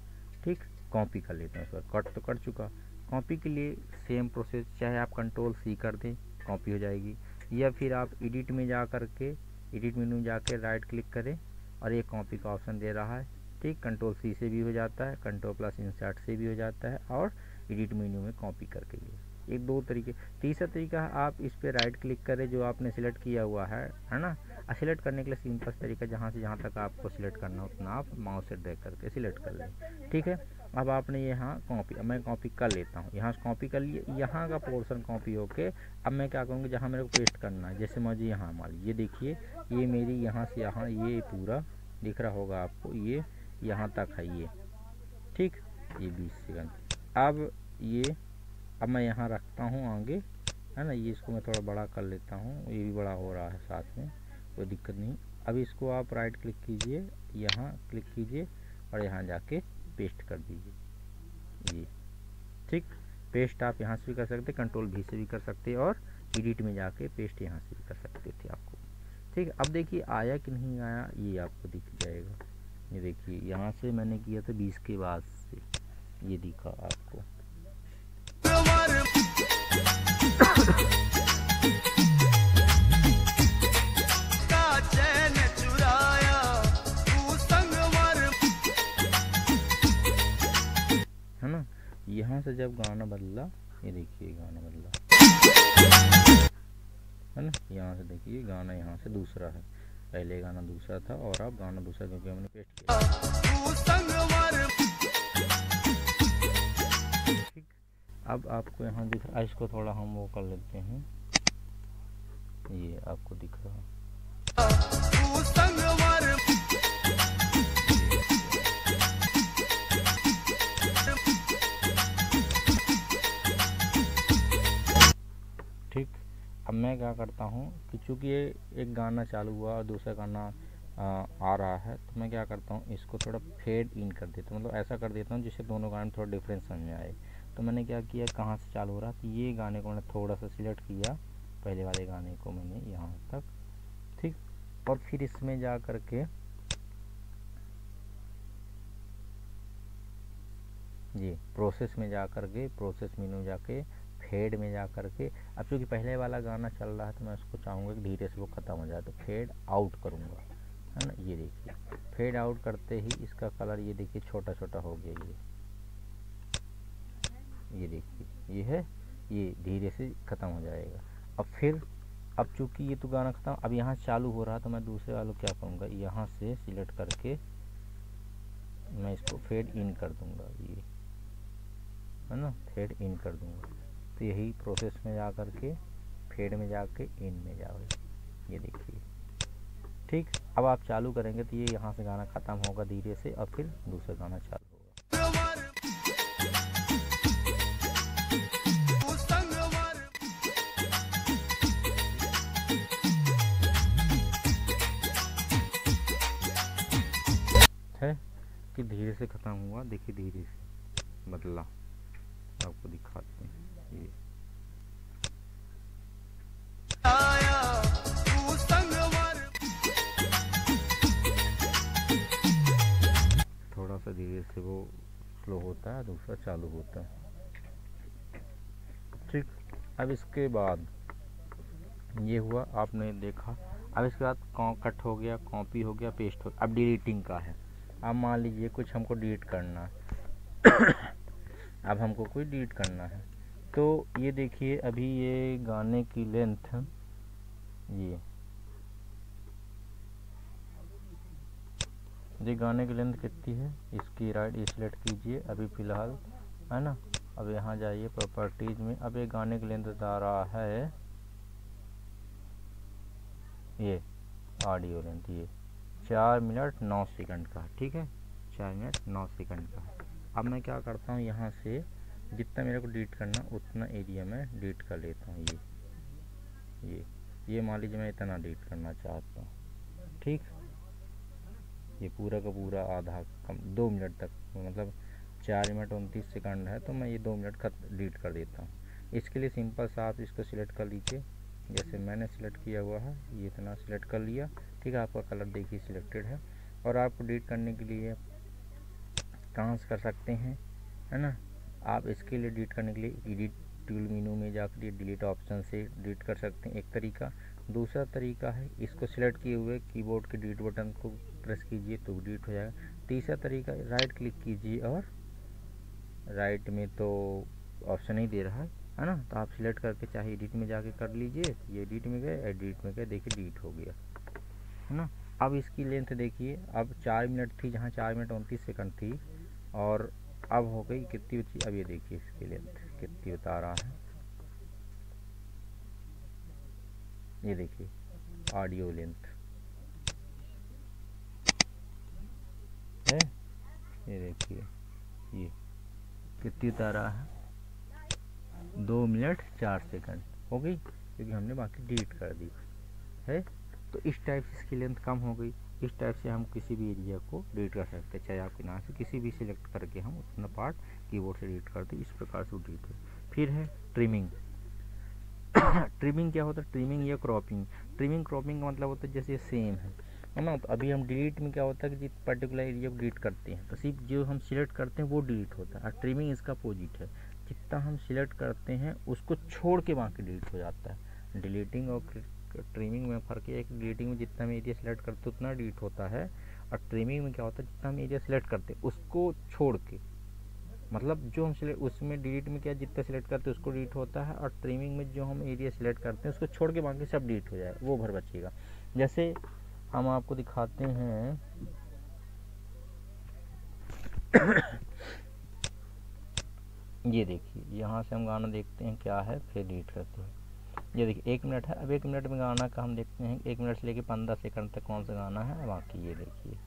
ठीक। कॉपी कर लेते हैं, इस पर कट तो कर चुका। कॉपी के लिए सेम प्रोसेस, चाहे आप Ctrl+C कर दें, कॉपी हो जाएगी, या फिर आप एडिट में जा कर के, एडिट मेनू में जाके राइट क्लिक करें और ये कॉपी का ऑप्शन दे रहा है, ठीक। Ctrl+C से भी हो जाता है, Ctrl+Insert से भी हो जाता है, और एडिट मेन्यू में कॉपी करके लिए, एक 2 तरीके। तीसरा तरीका है आप इस पर राइट क्लिक करें जो आपने सिलेक्ट किया हुआ है ना। सिलेक्ट करने के लिए सिंपल तरीका, जहाँ से जहाँ तक आपको सिलेक्ट करना हो उतना आप माउस से ड्रैग करके सिलेक्ट कर लें, ठीक है। अब आपने यहाँ कॉपी, अब मैं कॉपी कर लेता हूँ, यहाँ से कॉपी कर लिए, यहाँ का पोर्शन कॉपी होके अब मैं क्या करूँगा, जहाँ मेरे को पेस्ट करना है, जैसे मुझे यहाँ मान लीजिए, ये देखिए ये मेरी यहाँ से यहाँ ये पूरा दिख रहा होगा आपको, ये यहाँ तक है ये, ठीक, ये 20 सेकंड। अब ये, अब मैं यहाँ रखता हूँ आगे, है ना। ये इसको मैं थोड़ा बड़ा कर लेता हूँ, ये भी बड़ा हो रहा है साथ में, कोई दिक्कत नहीं। अब इसको आप राइट क्लिक कीजिए, यहाँ क्लिक कीजिए और यहाँ जाके पेस्ट कर दीजिए ये। ठीक, पेस्ट आप यहाँ से भी कर सकते, कंट्रोल भी से भी कर सकते, और एडिट में जाके पेस्ट यहाँ से भी कर सकते थे आपको। ठीक है, अब देखिए आया कि नहीं आया, ये आपको दिख जाएगा। ये देखिए यहाँ से मैंने किया था 20 के बाद से, ये दिखा आपको। है ना, यहाँ से जब गाना बदला, ये देखिए गाना बदला, है ना। यहाँ से देखिए गाना यहाँ से दूसरा है, पहले गाना दूसरा था और अब गाना दूसरा, क्योंकि हमने पेस्ट किया। ठीक, अब आपको यहाँ दिख रहा है, इसको थोड़ा हम वो कर लेते हैं, ये आपको दिख रहा है। ठीक, अब मैं क्या करता हूँ कि चूँकि ये एक गाना चालू हुआ और दूसरा गाना आ रहा है, तो मैं क्या करता हूँ इसको थोड़ा फेड इन कर देता हूँ, मतलब ऐसा कर देता हूँ जिससे दोनों गाने थोड़ा डिफरेंस समझ में आए। तो मैंने क्या किया, कहाँ से चालू हो रहा, तो ये गाने को मैंने थोड़ा सा सिलेक्ट किया, पहले वाले गाने को मैंने यहाँ तक। ठीक, और फिर इसमें जा कर के जी प्रोसेस में जा कर के, प्रोसेस मेनू जाके फेड में जा कर के, अब क्योंकि पहले वाला गाना चल रहा है तो मैं उसको चाहूँगा कि धीरे से वो ख़त्म हो जाए, तो फेड आउट करूँगा, है ना। ये देखिए फेड आउट करते ही इसका कलर ये देखिए छोटा छोटा हो गया, ये देखिए ये है, ये धीरे से ख़त्म हो जाएगा। अब फिर अब चूँकि ये तो गाना ख़त्म, अब यहाँ चालू हो रहा, तो मैं दूसरे वालों क्या करूँगा, यहाँ से सिलेक्ट करके मैं इसको फेड इन कर दूँगा, ये है ना, फेड इन कर दूँगा। तो यही प्रोसेस में जा कर के फेड में जाके इन में जाओगे, ये देखिए। ठीक, अब आप चालू करेंगे तो ये यहाँ से गाना ख़त्म होगा धीरे से, और फिर दूसरा गाना चालू होगा। है कि धीरे से ख़त्म हुआ, देखिए धीरे से बदला, आपको दिखाते हैं ये। थोड़ा सा धीरे से वो स्लो होता है, दूसरा चालू होता है। ठीक, अब इसके बाद ये हुआ, आपने देखा। अब इसके बाद कट हो गया, कॉपी हो गया, पेस्ट हो गया। अब डिलीटिंग का है। अब मान लीजिए कुछ हमको डिलीट करना है अब हमको कोई डिलीट करना है, तो ये देखिए अभी ये गाने की लेंथ, ये गाने की लेंथ कितनी है, इसकी राइट सिलेक्ट कीजिए अभी फ़िलहाल, है ना। अब यहाँ जाइए प्रॉपर्टीज़ में, अब ये गाने की लेंथ बता रहा है, ये ऑडियो लेंथ ये 4 मिनट 9 सेकंड का है। ठीक है, 4 मिनट 9 सेकंड का है। अब मैं क्या करता हूँ, यहाँ से जितना मेरे को डिलीट करना उतना एरिया में डिलीट कर लेता हूँ। ये मान लीजिए मैं इतना डिलीट करना चाहता हूँ। ठीक, ये पूरा का पूरा आधा कम 2 मिनट तक, मतलब 4 मिनट 29 सेकंड है, तो मैं ये 2 मिनट का डिलीट कर देता हूँ। इसके लिए सिंपल सा आप इसको सिलेक्ट कर लीजिए, जैसे मैंने सिलेक्ट किया हुआ है, ये इतना सिलेक्ट कर लिया। ठीक है, आपका कलर देखिए सिलेक्टेड है। और आपको डिलीट करने के लिए कहाँ से कर सकते हैं, है ना, आप इसके लिए डिलीट करने के लिए एडिट टूल मेनू में जाकर डिलीट ऑप्शन से डिलीट कर सकते हैं, एक तरीका। दूसरा तरीका है, इसको सिलेक्ट किए हुए कीबोर्ड के डिलीट बटन को प्रेस कीजिए तो डिलीट हो जाएगा। तीसरा तरीका, राइट क्लिक कीजिए और राइट में तो ऑप्शन ही दे रहा है ना, तो आप सिलेक्ट करके चाहे एडिट में जाके कर लीजिए, ये एडिट में गए, एडिट में गए, देखिए डिलीट हो गया, है ना। अब इसकी लेंथ देखिए, अब 4 मिनट थी जहाँ 4 मिनट 29 सेकंड थी, और अब हो गई कितनी बची, अब ये देखिए इसकी लेंथ कितनी बता रहा है, ये देखिए ऑडियो लेंथ है, ये देखिए ये कितनी बता रहा है, 2 मिनट 4 सेकंड। हो गई, क्योंकि हमने बाकी डिलीट कर दी है। तो इस टाइप से इसकी लेंथ कम हो गई। इस टाइप से हम किसी भी एरिया को डिलीट कर सकते हैं, चाहे आपके नाम से किसी भी सिलेक्ट करके हम उतना पार्ट कीबोर्ड से डिलीट करते, इस प्रकार से डिलीट है। फिर है ट्रिमिंग। ट्रिमिंग क्या होता है? ट्रिमिंग या क्रॉपिंग। ट्रिमिंग क्रॉपिंग का मतलब होता है जैसे सेम है ना। तो अभी हम डिलीट में क्या होता है कि जिस पर्टिकुलर एरिया को डिलीट करते हैं तो सिर्फ जो हम सिलेक्ट करते हैं वो डिलीट होता है, और ट्रिमिंग इसका अपोजिट है, जितना हम सिलेक्ट करते हैं उसको छोड़ के बाकी डिलीट हो जाता है। डिलीटिंग और ट्रिमिंग में फ़र्क है कि डिलीटिंग में जितना हम एरिया सेलेक्ट करते हैं उतना डिलीट होता है, और ट्रिमिंग में क्या होता है जितना हम एरिया सेलेक्ट करते हैं उसको छोड़ के, मतलब जो हम सिलेक्ट उसमें डिलीट में क्या जितना सिलेक्ट करते हैं उसको डिलीट होता है, और ट्रिमिंग में जो हम एरिया सिलेक्ट करते हैं उसको छोड़ के बाकी सब डिलीट हो जाए, वो भर बचेगा। जैसे हम आपको दिखाते हैं ये देखिए, यहाँ से हम गाना देखते हैं क्या है, फिर डिलीट करते हैं। ये देखिए 1 मिनट है। अब 1 मिनट में गाना का हम देखते हैं 1 मिनट से लेके 15 सेकंड तक कौन सा गाना है। बाकी ये देखिए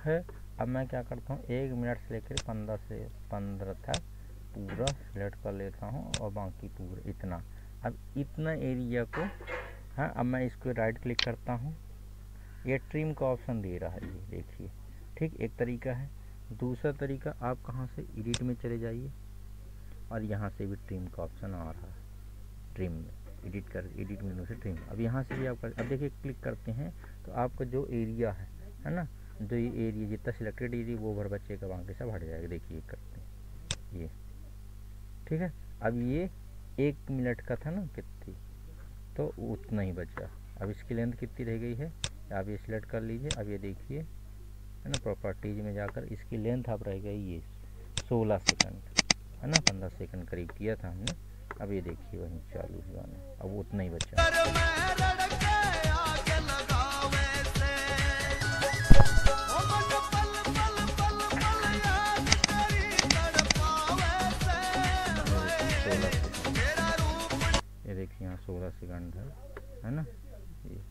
है। अब मैं क्या करता हूँ 1 मिनट से लेकर 15 तक पूरा सिलेक्ट कर लेता हूँ, और बाकी पूरा इतना। अब इतना एरिया को हाँ, अब मैं इसको राइट क्लिक करता हूँ, ये ट्रिम का ऑप्शन दे रहा है, ये देखिए। ठीक, एक तरीका है। दूसरा तरीका, आप कहाँ से एडिट में चले जाइए और यहाँ से भी ट्रिम का ऑप्शन आ रहा है, ट्रिम में एडिट मेनू से ट्रिम। अब यहाँ से भी आप अब देखिए क्लिक करते हैं तो आपका जो एरिया है ना, जो ये एरिया जितना सिलेक्टेड एरिया वो भर बचेगा, बाकी सब हट जाएगा। देखिए करते हैं ये, ठीक है। अब ये 1 मिनट का था ना कितनी, तो उतना ही बचा। अब इसकी लेंथ कितनी रह गई है, आप ये सिलेक्ट कर लीजिए। अब ये देखिए है ना, प्रॉपर्टीज में जाकर इसकी लेंथ अब रह गई ये 16 सेकंड है ना, 15 सेकंड करीब किया था हमने। अब ये देखिए वहीं चालू हुआ ना, अब उतना ही बचा। ये देखिए यहाँ 16 सेकंड है ना ये।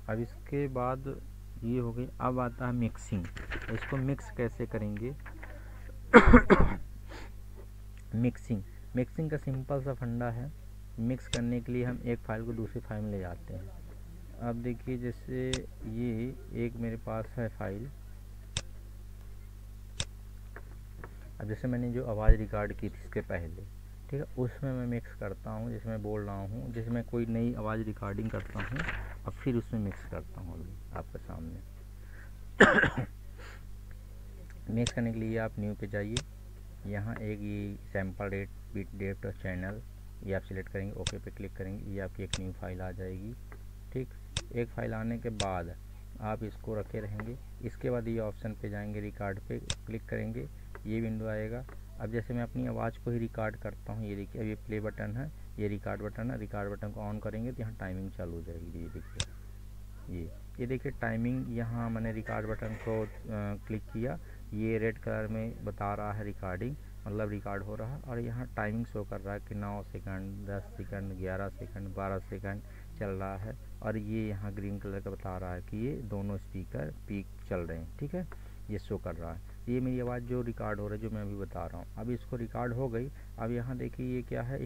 अब इसके बाद ये हो गई। अब आता है मिक्सिंग। इसको मिक्स कैसे करेंगे? मिक्सिंग का सिंपल सा फंडा है। मिक्स करने के लिए हम एक फाइल को दूसरी फाइल में ले जाते हैं। अब देखिए जैसे ये एक मेरे पास है फाइल। अब जैसे मैंने जो आवाज़ रिकॉर्ड की थी इसके पहले, ठीक है, उसमें मैं मिक्स करता हूँ, जिसमें बोल रहा हूँ, जिसमें कोई नई आवाज़ रिकॉर्डिंग करता हूँ, और फिर उसमें मिक्स करता हूँ अभी आपके सामने। मिक्स करने के लिए आप न्यू पे जाइए, यहाँ एक ये सैम्पल रेट बीट डेप्थ और चैनल ये आप सिलेक्ट करेंगे, ओके पे क्लिक करेंगे, ये आपकी एक न्यू फाइल आ जाएगी। ठीक, एक फाइल आने के बाद आप इसको रखे रहेंगे। इसके बाद ये ऑप्शन पे जाएंगे, रिकॉर्ड पे क्लिक करेंगे, ये विंडो आएगा। अब जैसे मैं अपनी आवाज़ को ही रिकॉर्ड करता हूँ, ये देखिए अब ये प्ले बटन है, ये रिकॉर्ड बटन है। रिकॉर्ड बटन को ऑन करेंगे तो यहाँ टाइमिंग चालू हो जाएगी। ये देखिए ये देखिए टाइमिंग, यहाँ मैंने रिकॉर्ड बटन को क्लिक किया, ये रेड कलर में बता रहा है रिकॉर्डिंग, मतलब रिकॉर्ड हो रहा है। और यहाँ टाइमिंग शो कर रहा है कि 9 सेकंड, 10 सेकंड, 11 सेकंड, 12 सेकंड चल रहा है। और ये यहाँ ग्रीन कलर का बता रहा है कि ये दोनों स्पीकर पीक चल रहे हैं। ठीक है, ये शो कर रहा है। ये मेरी आवाज़ जो रिकॉर्ड हो रही है, जो मैं अभी बता रहा हूँ। अब इसको रिकॉर्ड हो गई। अब यहाँ देखिए ये क्या है,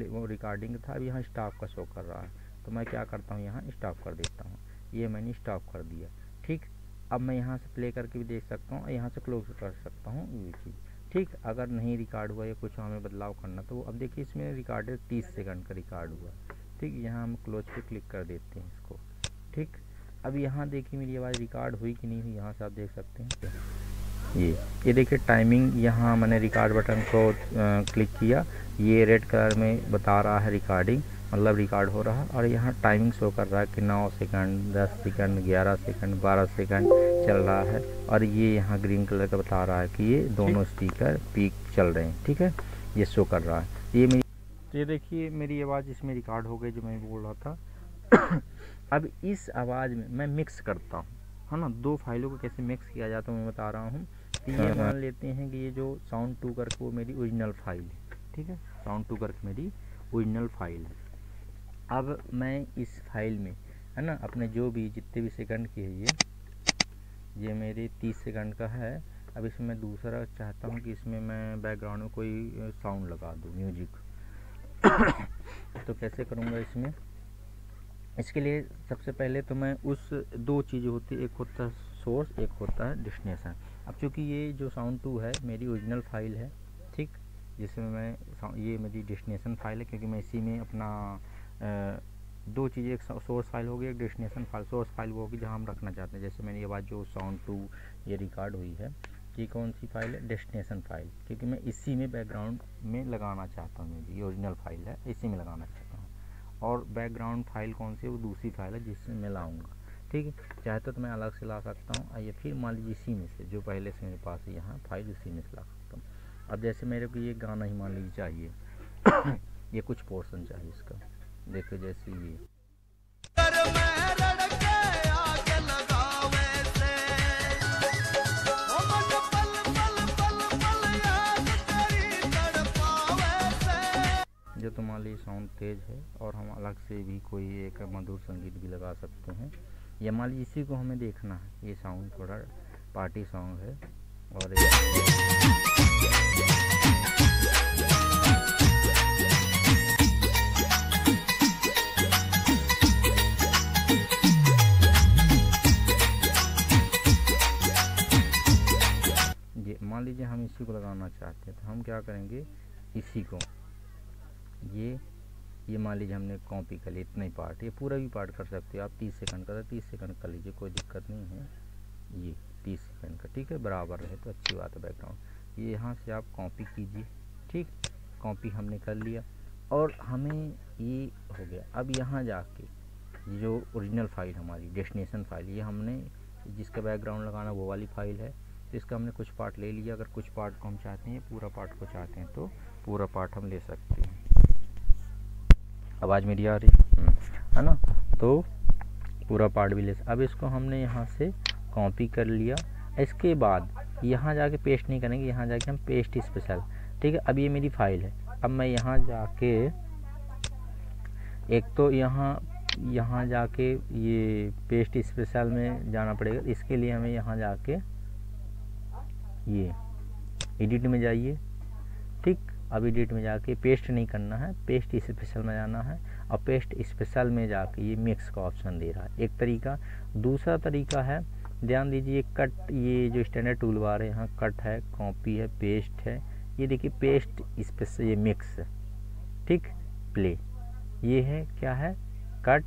वो रिकॉर्डिंग था, अब यहाँ स्टॉप का शो कर रहा है। तो मैं क्या करता हूँ, यहाँ स्टॉप कर देता हूँ। ये मैंने स्टॉप कर दिया। ठीक, अब मैं यहाँ से प्ले करके भी देख सकता हूँ और यहाँ से क्लोज कर सकता हूँ ये चीज़। ठीक, अगर नहीं रिकॉर्ड हुआ या कुछ हमें बदलाव करना तो अब देखिए इसमें रिकॉर्डेड 30 सेकंड का रिकॉर्ड हुआ। ठीक, यहाँ हम क्लोज पे क्लिक कर देते हैं इसको। ठीक, अब यहाँ देखिए मेरी आवाज़ रिकॉर्ड हुई कि नहीं हुई, यहाँ से आप देख सकते हैं। ये देखिए टाइमिंग, यहाँ मैंने रिकॉर्ड बटन को क्लिक किया, ये रेड कलर में बता रहा है रिकॉर्डिंग, मतलब रिकॉर्ड हो रहा है। और यहाँ टाइमिंग शो कर रहा है कि 9 सेकंड, 10 सेकंड, 11 सेकंड, 12 सेकंड चल रहा है। और ये यहाँ ग्रीन कलर का बता रहा है कि ये दोनों स्पीकर पीक चल रहे हैं। ठीक है, ये शो कर रहा है। ये मेरी, तो ये देखिए मेरी आवाज़ इसमें रिकॉर्ड हो गई जो मैं बोल रहा था। अब इस आवाज़ में मैं मिक्स करता हूँ, है ना। दो फाइलों को कैसे मिक्स किया जाता है मैं बता रहा हूँ। तो ये मान लेते हैं कि ये जो साउंड 2 करके वो मेरी ओरिजिनल फाइल है, ठीक है। साउंड 2 करके मेरी ओरिजिनल फाइल है। अब मैं इस फाइल में, है ना, अपने जो भी जितने भी सेकंड की है ये मेरे 30 सेकंड का है। अब इसमें मैं दूसरा चाहता हूँ कि इसमें मैं बैकग्राउंड में कोई साउंड लगा दूँ, म्यूजिक। तो कैसे करूँगा इसमें? इसके लिए सबसे पहले तो मैं उस दो चीज़ें होती है, एक होता है सोर्स, एक होता है डेस्टिनेशन। अब चूँकि ये जो साउंड 2 है मेरी ओरिजिनल फाइल है, ठीक, जिसमें मैं ये मेरी डेस्टिनेशन फाइल है, क्योंकि मैं इसी में अपना दो चीज़ें, एक सोर्स फाइल होगी, एक डेस्टिनेशन फाइल। सोर्स फाइल वो होगी जहाँ हम रखना चाहते हैं। जैसे मैंने ये बात जो साउंड 2 ये रिकॉर्ड हुई है, ये कौन सी फाइल है? डेस्टिनेशन फाइल, क्योंकि मैं इसी में बैकग्राउंड में लगाना चाहता हूँ। मेरी ये ओरिजिनल फाइल है, इसी में लगाना चाहता हूँ। और बैकग्राउंड फाइल कौन सी है? वो दूसरी फाइल है जिससे मैं लाऊंगा, ठीक है। चाहे तो मैं अलग से ला सकता हूँ, आइए फिर मान लीजिए इसी में से जो पहले से मेरे पास है यहाँ फाइल, उसी में से ला सकता हूँ। अब जैसे मेरे को ये गाना ही मान लीजिए चाहिए ये कुछ पोर्शन चाहिए इसका, देखो जैसे ये जो तो मान लीजिए साउंड तेज़ है और हम अलग से भी कोई एक मधुर संगीत भी लगा सकते हैं। या मान लीजिए इसी को हमें देखना है, ये साउंड थोड़ा पार्टी सॉन्ग है और ये मान लीजिए हम इसी को लगाना चाहते हैं, तो हम क्या करेंगे, इसी को ये मान लीजिए हमने कॉपी कर लिया इतना ही पार्ट, ये पूरा भी पार्ट कर सकते हो आप। 30 सेकंड का, 30 सेकंड कर लीजिए, कोई दिक्कत नहीं है। ये 30 सेकंड का, ठीक है, बराबर रहे तो अच्छी बात है। बैकग्राउंड ये यहाँ से आप कॉपी कीजिए, ठीक, कॉपी हमने कर लिया और हमें ये हो गया। अब यहाँ जाके ये जो ओरिजिनल फाइल हमारी डेस्टिनेशन फाइल, ये हमने जिसका बैकग्राउंड लगाना वो वाली फाइल है, तो इसका हमने कुछ पार्ट ले लिया। अगर कुछ पार्ट को हम चाहते हैं, पूरा पार्ट को चाहते हैं, तो पूरा पार्ट हम ले सकते हैं। आवाज़ मेरी आ रही है ना, तो पूरा पार्ट भी ले। अब इसको हमने यहाँ से कॉपी कर लिया। इसके बाद यहाँ जाके पेस्ट नहीं करेंगे, यहाँ जाके हम पेस्ट स्पेशल, ठीक है। अब ये मेरी फाइल है। अब मैं यहाँ जाके एक तो यहाँ जाके ये पेस्ट स्पेशल में जाना पड़ेगा। इसके लिए हमें यहाँ जाके ये एडिट में जाइए, ठीक। अब एडिट में जाके पेस्ट नहीं करना है, पेस्ट स्पेशल में जाना है और पेस्ट स्पेशल में जाके ये मिक्स का ऑप्शन दे रहा है, एक तरीका। दूसरा तरीका है, ध्यान दीजिए, कट, ये जो स्टैंडर्ड टूल बार है, यहाँ कट है, कॉपी है, पेस्ट है। ये देखिए पेस्ट स्पेशल, ये मिक्स है, ठीक, प्ले, ये है क्या है, कट,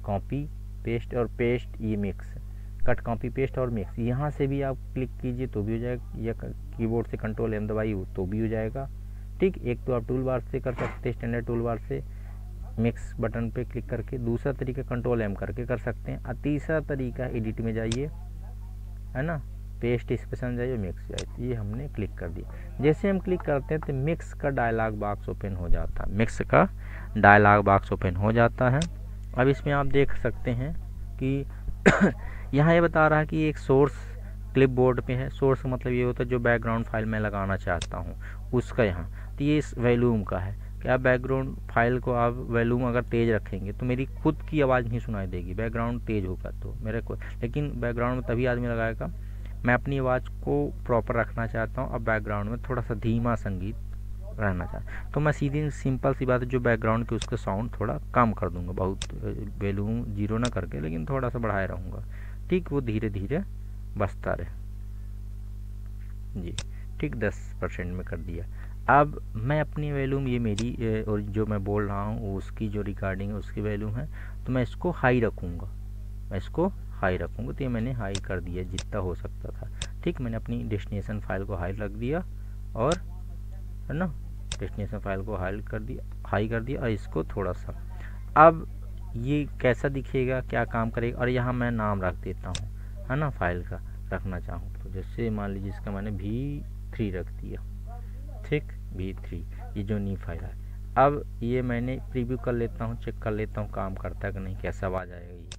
कॉपी, पेस्ट और पेस्ट, ये मिक्स, कट, कॉपी, पेस्ट और मिक्स। यहाँ से भी आप क्लिक कीजिए तो भी हो जाएगा, या कीबोर्ड से कंट्रोल M दबाइए तो भी हो जाएगा, ठीक। एक तो आप टूल बार से कर सकते हैं, स्टैंडर्ड टूल बार से मिक्स बटन पे क्लिक करके। दूसरा तरीका कंट्रोल M करके कर सकते हैं। और तीसरा तरीका एडिट में जाइए, है ना, पेस्ट स्पेशल जाइए, मिक्स जाइए, ये हमने क्लिक कर दिया। जैसे हम क्लिक करते हैं तो मिक्स का डायलॉग बॉक्स ओपन हो जाता है, मिक्स का डायलॉग बॉक्स ओपन हो जाता है। अब इसमें आप देख सकते हैं कि यहाँ ये बता रहा है कि एक सोर्स क्लिपबोर्ड पे है। सोर्स मतलब ये होता है जो बैकग्राउंड फाइल मैं लगाना चाहता हूँ उसका यहाँ। तो ये इस वॉल्यूम का है कि आप बैकग्राउंड फाइल को आप वॉल्यूम अगर तेज़ रखेंगे तो मेरी खुद की आवाज़ नहीं सुनाई देगी, बैकग्राउंड तेज़ होगा तो मेरे को। लेकिन बैकग्राउंड में तभी आदमी लगाएगा, मैं अपनी आवाज़ को प्रॉपर रखना चाहता हूँ। अब बैकग्राउंड में थोड़ा सा धीमा संगीत रहना चाहता, तो मैं सीधी सिंपल सी बात है, जो बैकग्राउंड के उसका साउंड थोड़ा कम कर दूंगा, बहुत वॉल्यूम जीरो ना करके, लेकिन थोड़ा सा बढ़ाए रहूँगा, ठीक। वो धीरे धीरे बजता रहे जी, ठीक, 10% में कर दिया। अब मैं अपनी वॉल्यूम, ये मेरी और जो मैं बोल रहा हूँ उसकी जो रिकॉर्डिंग है उसकी वॉल्यूम है, तो मैं इसको हाई रखूँगा, मैं इसको हाई रखूँगा। तो ये मैंने हाई कर दिया जितना हो सकता था, ठीक। मैंने अपनी डेस्टिनेशन फाइल को हाई रख दिया और, है ना, डेस्टिनेशन फाइल को हाई कर दिया और इसको थोड़ा सा। अब ये कैसा दिखेगा, क्या काम करेगा, और यहाँ मैं नाम रख देता हूँ, है ना, फाइल का रखना चाहूँ तो। जैसे मान लीजिए इसका मैंने V3 रख दिया, ठीक, V3, ये जो नी फाइल है। अब ये मैंने प्रीव्यू कर लेता हूँ, चेक कर लेता हूँ काम करता है कि नहीं, कैसा आवाज़ आएगा।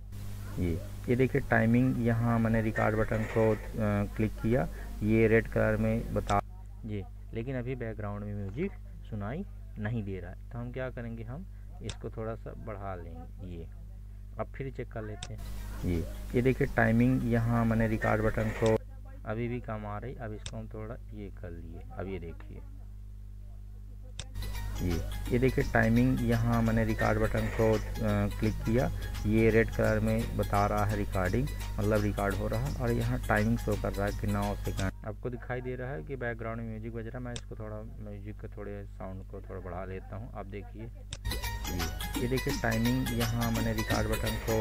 ये देखिए टाइमिंग, यहाँ मैंने रिकॉर्ड बटन को क्लिक किया, ये रेड कलर में बता ये, लेकिन अभी बैकग्राउंड में म्यूजिक सुनाई नहीं दे रहा है। तो हम क्या करेंगे, हम इसको थोड़ा सा बढ़ा लेंगे। ये अब फिर चेक कर लेते हैं। ये देखिए टाइमिंग, यहाँ मैंने रिकॉर्ड बटन को, अभी भी कम आ रही। अब इसको हम थोड़ा ये कर लिए। अब ये देखिए, ये देखिए टाइमिंग, यहाँ मैंने रिकॉर्ड बटन को क्लिक किया, ये रेड कलर में बता रहा है रिकॉर्डिंग, मतलब रिकॉर्ड हो रहा है, और यहाँ टाइमिंग शो कर रहा है कि 9 सेकंड। आपको दिखाई दे रहा है कि बैकग्राउंड में म्यूजिक बज रहा है। मैं इसको थोड़ा म्यूजिक के थोड़े साउंड को थोड़ा बढ़ा लेता हूँ। आप देखिए, ये देखिए टाइमिंग, यहाँ मैंने रिकॉर्ड बटन को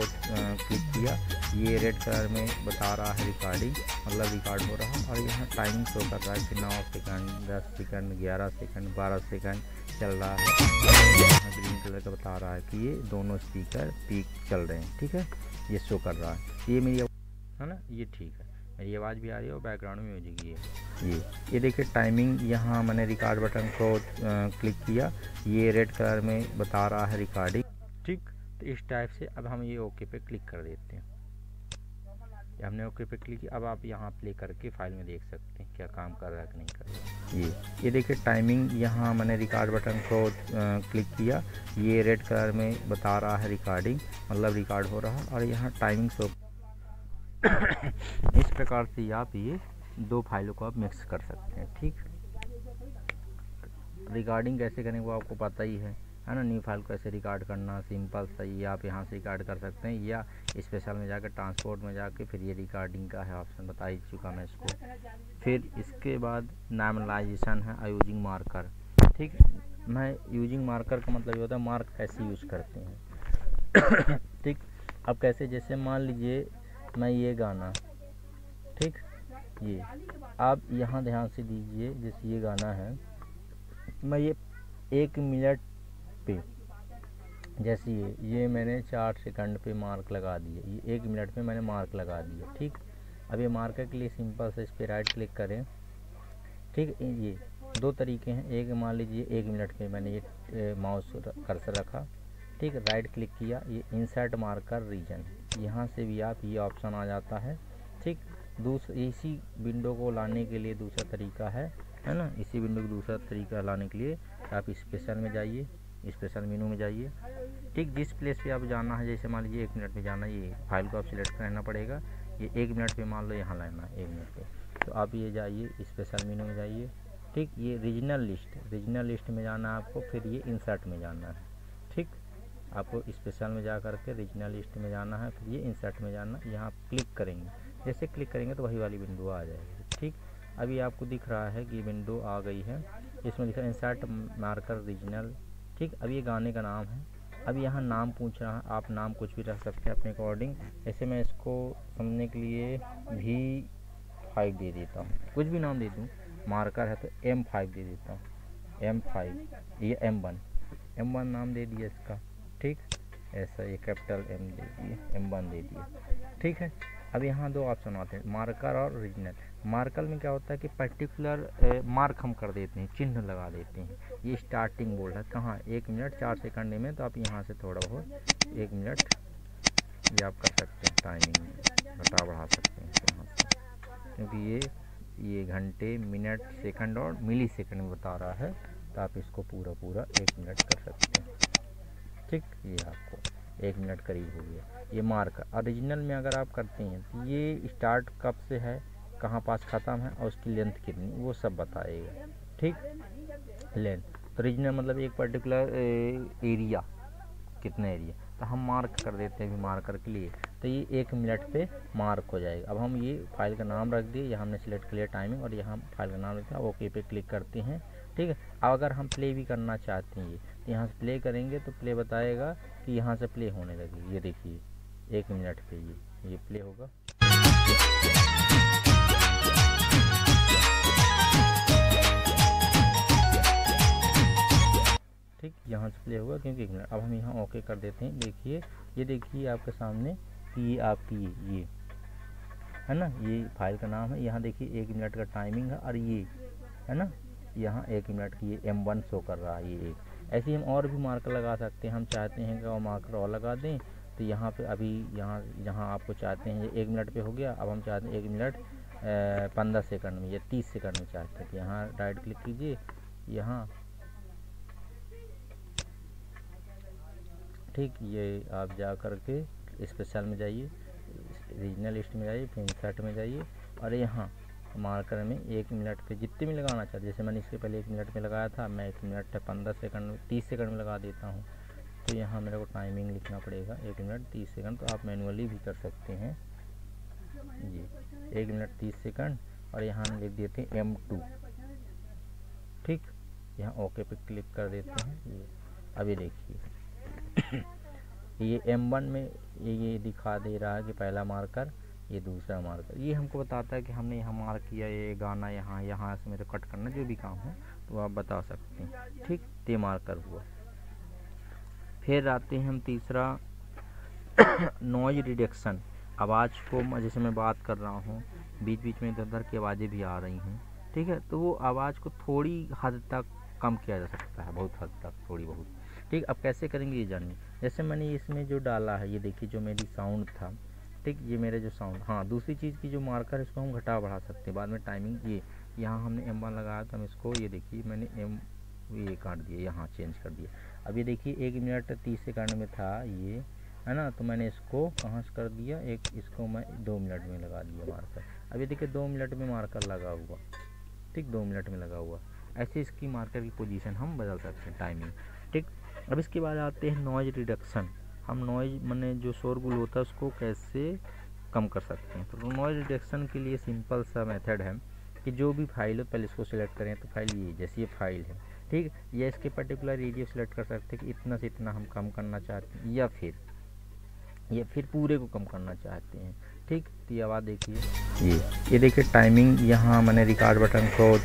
क्लिक किया, ये रेड कलर में बता रहा है रिकॉर्डिंग, मतलब रिकॉर्ड हो रहा है, और यहाँ टाइमिंग शो कर रहा है कि 9 सेकंड, 10 सेकंड, 11 सेकंड, 12 सेकंड चल रहा है। यहाँ ग्रीन कलर का बता रहा है कि ये दोनों स्पीकर पीक चल रहे हैं। ठीक है, ये शो कर रहा है। ये मेरी है ना, ये ठीक है, मेरी आवाज़ भी आ रही है और बैकग्राउंड में म्यूजिक ये देखिए टाइमिंग, यहाँ मैंने रिकॉर्ड बटन को क्लिक किया, ये रेड कलर में बता रहा है रिकॉर्डिंग। ठीक, तो इस टाइप से अब हम ये ओके पे क्लिक कर देते हैं। हमने ओके पे क्लिक किया। अब आप यहाँ प्ले करके फाइल में देख सकते हैं क्या काम कर रहा है कि नहीं कर रहा है। ये देखिए टाइमिंग, यहाँ मैंने रिकॉर्ड बटन को क्लिक किया, ये रेड कलर में बता रहा है रिकॉर्डिंग, मतलब रिकॉर्ड हो रहा है, और यहाँ टाइमिंग शो इस प्रकार से आप ये दो फाइलों को आप मिक्स कर सकते हैं। ठीक, रिकॉर्डिंग कैसे करें वो आपको पता ही है ना। न्यू फाइल को कैसे रिकॉर्ड करना, सिंपल सा ये आप यहाँ से रिकॉर्ड कर सकते हैं, या स्पेशल में जाकर ट्रांसपोर्ट में जाके फिर ये रिकॉर्डिंग का है ऑप्शन, बता ही चुका मैं इसको। फिर इसके बाद नॉर्मलाइजेशन है यूजिंग मार्कर। ठीक, मैं यूजिंग मार्कर का मतलब ये होता है मार्क कैसे यूज करते हैं। ठीक, अब कैसे, जैसे मान लीजिए मैं ये गाना, ठीक, ये आप यहाँ ध्यान से दीजिए, जैसे ये गाना है, मैं ये 1 मिनट पे, जैसे ये मैंने 4 सेकंड पे मार्क लगा दिया, ये 1 मिनट पे मैंने मार्क लगा दिया। ठीक, अब ये मार्कर के लिए सिंपल से इस पर राइट क्लिक करें। ठीक, ये दो तरीके हैं। एक मान लीजिए 1 मिनट पे मैंने ये माउस कर्सर रखा, ठीक, राइट क्लिक किया, ये इंसर्ट मार्कर रीजन, यहाँ से भी आप ये ऑप्शन आ जाता है। ठीक, इसी विंडो को लाने के लिए दूसरा तरीका है ना, इसी विंडो को दूसरा तरीका लाने के लिए आप स्पेशल में जाइए, स्पेशल मेनू में जाइए। ठीक, जिस प्लेस पे आप जाना है, जैसे मान लीजिए 1 मिनट में जाना है, ये फाइल को आप सिलेक्ट करना पड़ेगा, ये 1 मिनट पे मान लो यहाँ लाना है 1 मिनट पे, तो आप ये जाइए स्पेशल मेनू में जाइए। ठीक, ये रीजनल लिस्ट में जाना है आपको, फिर ये इंसर्ट में जाना है। ठीक, आपको स्पेशल में जा करके रीजनल लिस्ट में जाना है, फिर ये इंसर्ट में जाना, यहाँ क्लिक करेंगे, जैसे क्लिक करेंगे तो वही वाली विंडो आ जाएगी। ठीक, अभी आपको दिख रहा है कि विंडो आ गई है, इसमें लिखा है इंसर्ट मार्कर रीजनल। ठीक, अब ये गाने का नाम है, अब यहाँ नाम पूछ रहा है, आप नाम कुछ भी रख सकते हैं अपने अकॉर्डिंग। ऐसे मैं इसको समझने के लिए V5 दे देता हूँ, कुछ भी नाम दे दूँ, मार्कर है तो M5 दे देता हूँ, M5, ये M1 नाम दे दिया इसका। ठीक, ऐसा ये कैपिटल M दे दिए, M1 दे दिए। ठीक है, अब यहाँ दो ऑप्शन आते हैं, मार्कर और रीजनल। मार्कर में क्या होता है कि पर्टिकुलर मार्क हम कर देते हैं, चिन्ह लगा देते हैं। ये स्टार्टिंग बोल रहा है कहाँ, 1 मिनट 4 सेकंड में, तो आप यहाँ से थोड़ा बहुत 1 मिनट ये आप कर सकते हैं, टाइमिंग घटा बढ़ा सकते हैं यहाँ से, क्योंकि ये घंटे, मिनट, सेकंड और मिली सेकंड में बता रहा है, तो आप इसको पूरा 1 मिनट कर सकते हैं। ठीक, ये आपको 1 मिनट करीब हो गया। ये मार्क ओरिजिनल में अगर आप करते हैं तो ये स्टार्ट कब से है, कहाँ पास ख़त्म है, और उसकी लेंथ कितनी, वो सब बताएगा। ठीक, लेंथ तो रीजनल मतलब एक पर्टिकुलर एरिया, कितना एरिया, तो हम मार्क कर देते हैं अभी मार्कर के लिए, तो ये 1 मिनट पे मार्क हो जाएगा। अब हम ये फाइल का नाम रख दिए, यहाँ हमने सिलेक्ट कर लिया टाइमिंग, और यहाँ फाइल का नाम रखा, ओके पे क्लिक करते हैं। ठीक है, अब अगर हम प्ले भी करना चाहते हैं, तो यहाँ से प्ले करेंगे तो प्ले बताएगा कि यहाँ से प्ले होने लगी। ये देखिए 1 मिनट पे ये प्ले होगा। ठीक, यहाँ से प्ले होगा क्योंकि 1 मिनट। अब हम यहाँ ओके कर देते हैं। देखिए, ये देखिए आपके सामने कि ये आपकी ये है ना, ये फाइल का नाम है, यहाँ देखिए 1 मिनट का टाइमिंग है, और ये है ना, यहाँ 1 मिनट की ये M1 शो कर रहा है, ये ऐसे ही हम और भी मार्कर लगा सकते हैं। हम चाहते हैं कि वो मार्कर और लगा दें, तो यहाँ पे अभी यहाँ आपको चाहते हैं ये 1 मिनट पे हो गया। अब हम चाहते हैं 1 मिनट 15 सेकंड में या 30 सेकंड में चाहते हैं, तो यहाँ राइट क्लिक कीजिए, यहाँ ठीक, ये आप जा कर के स्पेशल में जाइए, रीजनल लिस्ट में जाइए, फिर इंसर्ट में जाइए और यहाँ मार्कर में 1 मिनट पे जितने में लगाना चाहते, जैसे मैंने इसके पहले 1 मिनट में लगाया था, मैं 1 मिनट 15 सेकंड 30 सेकंड में लगा देता हूँ। तो यहाँ मेरे को टाइमिंग लिखना पड़ेगा 1 मिनट 30 सेकंड, तो आप मैनुअली भी कर सकते हैं जी, 1 मिनट 30 सेकंड और यहाँ हम लिख देते हैं M2। ठीक, यहाँ ओके पे क्लिक कर देते हैं। ये अभी देखिए ये M1 में ये दिखा दे रहा है कि पहला मार्कर, ये दूसरा मार्कर। ये हमको बताता है कि हमने यहाँ मार्क किया, ये गाना यहाँ से मेरे कट करना जो भी काम है तो आप बता सकते हैं। ठीक, ते मार्कर हुआ। फिर आते हैं हम तीसरा नॉइज रिडक्शन। आवाज़ को, जैसे मैं बात कर रहा हूँ, बीच बीच में इधर की आवाज़ें भी आ रही हैं, ठीक है, तो वो आवाज़ को थोड़ी हद तक कम किया जा सकता है, बहुत हद तक, थोड़ी बहुत। ठीक, अब कैसे करेंगे ये जानिए। जैसे मैंने इसमें जो डाला है, ये देखिए जो मेरी साउंड था, ठीक, ये मेरे जो साउंड, हाँ दूसरी चीज़ की जो मार्कर है इसको हम घटा बढ़ा सकते हैं बाद में टाइमिंग। ये यहाँ हमने M1 लगाया था, हम इसको ये देखिए मैंने ये काट दिया, यहाँ चेंज कर दिया। अब ये देखिए 1 मिनट 30 सेकंड में था ये, है ना, तो मैंने इसको कहाँ से कर दिया, इसको मैं 2 मिनट में लगा दिया मार्कर। अब ये देखिए 2 मिनट में मार्कर लगा हुआ, ठीक, 2 मिनट में लगा हुआ। ऐसे इसकी मार्कर की पोजीशन हम बदल सकते हैं, टाइमिंग। ठीक, अब इसके बाद आते हैं नॉइज रिडक्शन। हम नॉइज माने जो शोरगुल होता है उसको कैसे कम कर सकते हैं। तो नॉइज रिडक्शन के लिए सिंपल सा मेथड है कि जो भी फाइल हो पहले इसको सिलेक्ट करें। तो फाइल ये, जैसे ये फाइल है, ठीक, या इसके पर्टिकुलर रेडियो सिलेक्ट कर सकते हैं कि इतना से इतना हम कम करना चाहते हैं, या फिर पूरे को कम करना चाहते हैं। ठीक, तो ये आवाज़ देखिए, ये देखिए टाइमिंग, यहाँ मैंने रिकॉर्ड बटन को